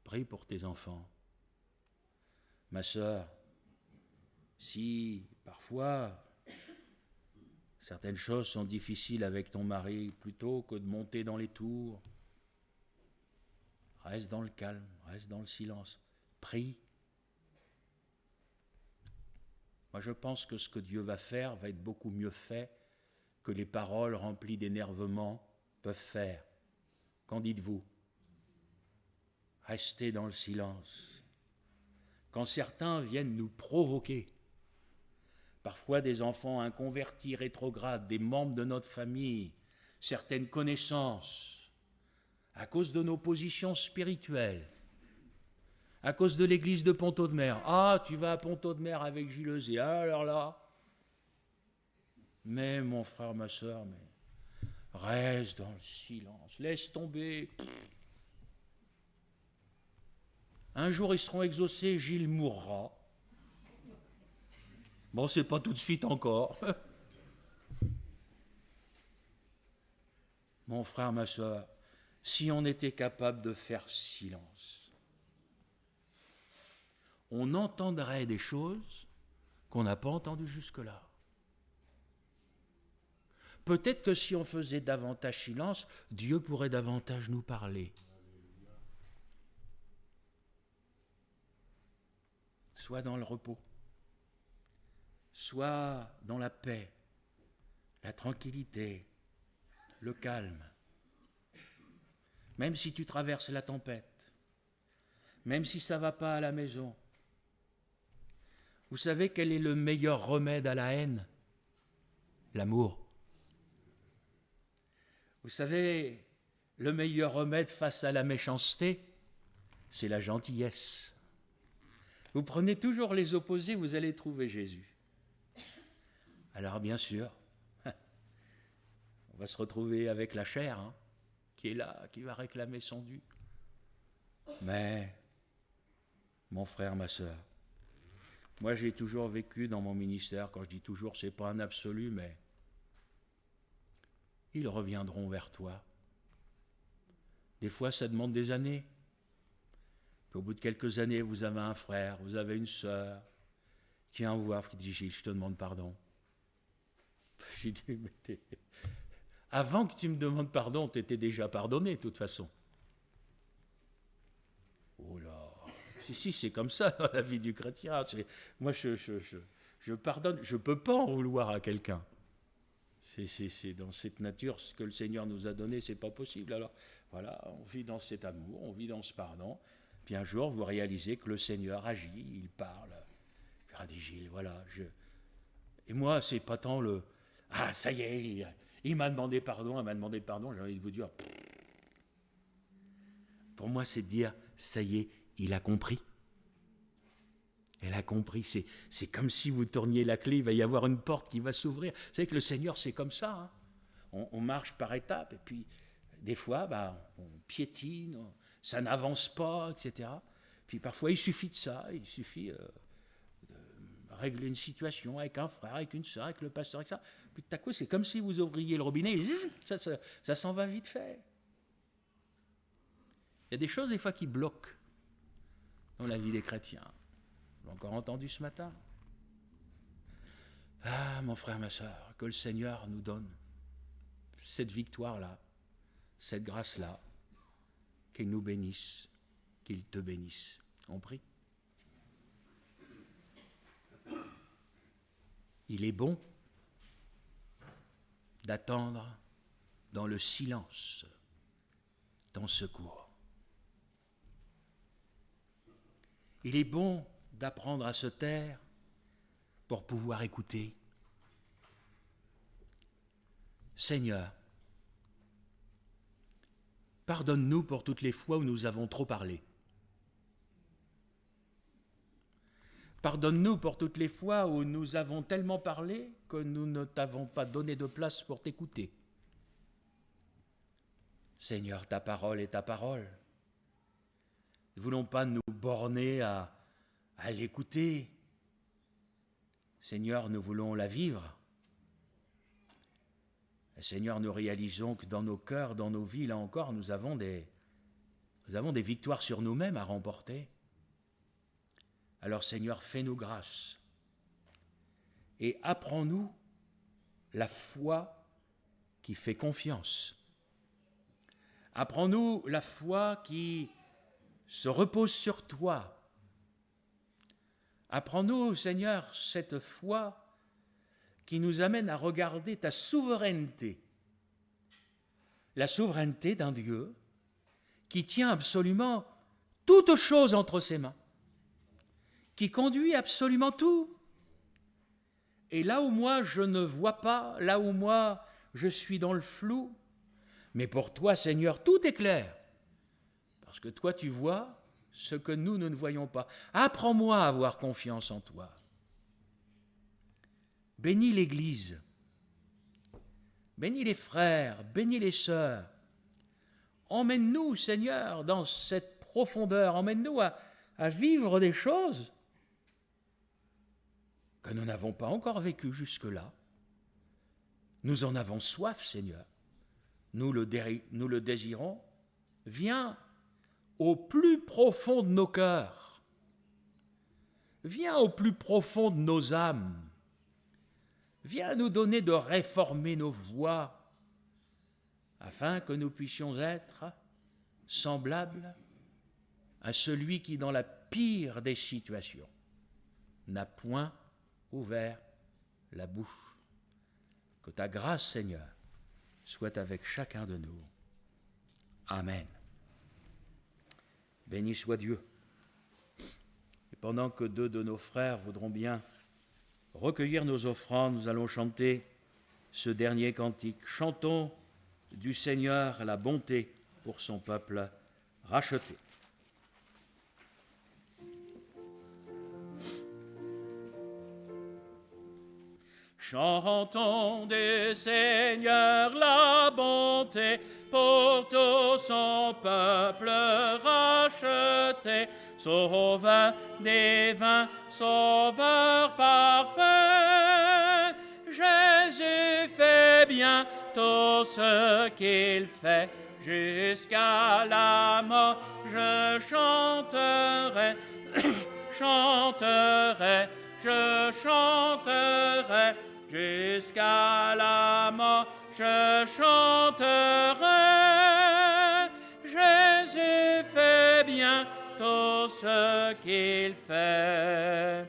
prie pour tes enfants. Ma sœur, si parfois certaines choses sont difficiles avec ton mari, plutôt que de monter dans les tours, reste dans le calme, reste dans le silence, prie. Moi je pense que ce que Dieu va faire va être beaucoup mieux fait que les paroles remplies d'énervement peuvent faire. Qu'en dites-vous? Restez dans le silence. Quand certains viennent nous provoquer, parfois des enfants inconvertis, rétrogrades, des membres de notre famille, certaines connaissances, à cause de nos positions spirituelles, à cause de l'église de Ponto-de-Mer. Ah, tu vas à Ponto-de-Mer avec Gilles Euzé, alors là. Mais mon frère, ma soeur, mais reste dans le silence, laisse tomber. Un jour ils seront exaucés, Gilles mourra. Bon, c'est pas tout de suite encore. Mon frère, ma soeur, si on était capable de faire silence, on entendrait des choses qu'on n'a pas entendues jusque-là. Peut-être que si on faisait davantage silence, Dieu pourrait davantage nous parler. Soit dans le repos, soit dans la paix, la tranquillité, le calme. Même si tu traverses la tempête, même si ça ne va pas à la maison. Vous savez quel est le meilleur remède à la haine? L'amour. Vous savez, le meilleur remède face à la méchanceté, c'est la gentillesse. Vous prenez toujours les opposés, vous allez trouver Jésus. Alors bien sûr, on va se retrouver avec la chair, qui est là, qui va réclamer son dû. Mais, mon frère, ma sœur, moi j'ai toujours vécu dans mon ministère, quand je dis toujours, c'est pas un absolu, mais ils reviendront vers toi. Des fois, ça demande des années. Puis au bout de quelques années, vous avez un frère, vous avez une sœur qui vient vous voir, qui dit « Gilles, je te demande pardon. » J'ai dit « Mais avant que tu me demandes pardon, tu étais déjà pardonné, de toute façon. » Oh là, si, c'est comme ça dans la vie du chrétien. Moi, je pardonne, je ne peux pas en vouloir à quelqu'un. C'est dans cette nature, ce que le Seigneur nous a donné, c'est pas possible. Alors, voilà, on vit dans cet amour, on vit dans ce pardon. Puis un jour, vous réalisez que le Seigneur agit, il parle. Je dis, Gilles, voilà. Et moi, c'est pas tant Ah, ça y est, il m'a demandé pardon, j'ai envie de vous dire. Pour moi, c'est de dire, ça y est, il a compris. Elle a compris, c'est comme si vous tourniez la clé, il va y avoir une porte qui va s'ouvrir. Vous savez que le Seigneur, c'est comme ça. Hein. On marche par étapes, et puis des fois, on piétine, ça n'avance pas, etc. Puis parfois, il suffit de ça, il suffit de régler une situation avec un frère, avec une soeur, avec le pasteur, avec ça. Puis tout à coup, c'est comme si vous ouvriez le robinet, et ça s'en va vite fait. Il y a des choses, des fois, qui bloquent dans la vie des chrétiens. J'ai encore entendu ce matin. Ah, mon frère, ma soeur, que le Seigneur nous donne cette victoire-là, cette grâce-là, qu'il nous bénisse, qu'il te bénisse. On prie. Il est bon d'attendre dans le silence ton secours. Il est bon d'apprendre à se taire pour pouvoir écouter. Seigneur, pardonne-nous pour toutes les fois où nous avons trop parlé. Pardonne-nous pour toutes les fois où nous avons tellement parlé que nous ne t'avons pas donné de place pour t'écouter. Seigneur, ta parole est ta parole. Nous ne voulons pas nous borner à l'écouter. Seigneur, nous voulons la vivre. Et Seigneur, nous réalisons que dans nos cœurs, dans nos vies, là encore, nous avons des victoires sur nous-mêmes à remporter. Alors Seigneur, fais-nous grâce et apprends-nous la foi qui fait confiance. Apprends-nous la foi qui se repose sur toi. Apprends-nous, Seigneur, cette foi qui nous amène à regarder ta souveraineté, la souveraineté d'un Dieu qui tient absolument toutes choses entre ses mains, qui conduit absolument tout. Et là où moi je ne vois pas, là où moi je suis dans le flou, mais pour toi, Seigneur, tout est clair. Parce que toi, tu vois ce que nous ne voyons pas. Apprends-moi à avoir confiance en toi. Bénis l'Église, bénis les frères, bénis les sœurs. Emmène-nous, Seigneur, dans cette profondeur. Emmène-nous à vivre des choses que nous n'avons pas encore vécues jusque-là. Nous en avons soif, Seigneur. Nous le désirons. Viens au plus profond de nos cœurs. Viens au plus profond de nos âmes. Viens nous donner de réformer nos voies afin que nous puissions être semblables à celui qui, dans la pire des situations, n'a point ouvert la bouche. Que ta grâce, Seigneur, soit avec chacun de nous. Amen. Béni soit Dieu. Et pendant que deux de nos frères voudront bien recueillir nos offrandes, nous allons chanter ce dernier cantique. Chantons du Seigneur la bonté pour son peuple racheté. Chantons du Seigneur la bonté pour tout son peuple racheté, sauveur divin, sauveur parfait. Jésus fait bien tout ce qu'il fait, jusqu'à la mort je chanterai, chanterai, je chanterai. Jusqu'à la mort, je chanterai. Jésus fait bien tout ce qu'il fait.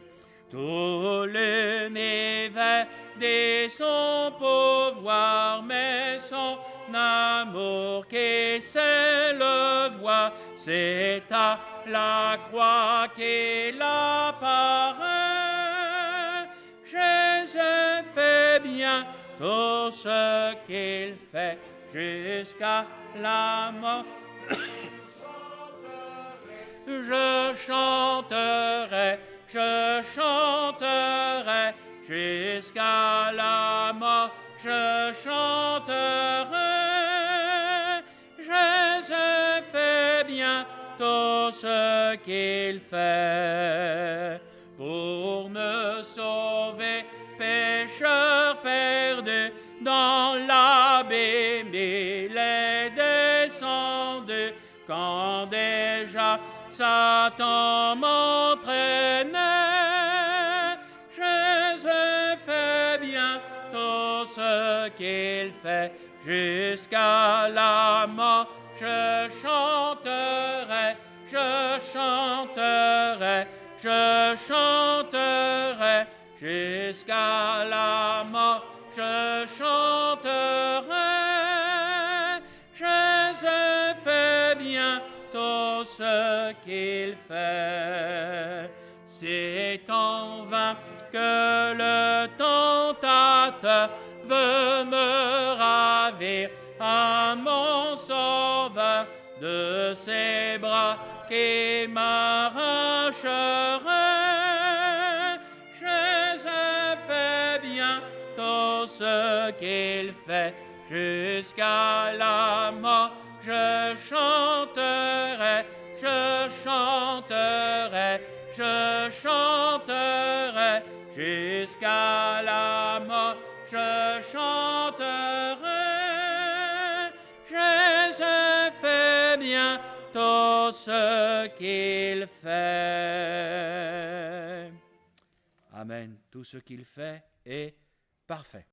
Tout l'univers dit son pouvoir, mais son amour qui s'élève, c'est à la croix qu'il apparaît. Jésus fait bien tout ce qu'il fait jusqu'à la mort. Je chanterai jusqu'à la mort, je chanterai. Jésus fait bien tout ce qu'il fait pour me sauver, pécheur perdu dans l'abîme. Il est descendu quand déjà Satan m'entraînait. Jésus fait bien tout ce qu'il fait jusqu'à la mort. Je chanterai jusqu'à la mort. Je chanterai. Jésus fait bien tout ce qu'il fait. C'est en vain que le tentateur veut me ravir à mon sauveur de ses bras qui m'arracherait. Jésus fait bien tout ce qu'il fait jusqu'à la mort. Je chanterai jusqu'à la mort. Je chanterai. Jésus fait bien tout ce qu'il fait. Amen. Tout ce qu'il fait est parfait.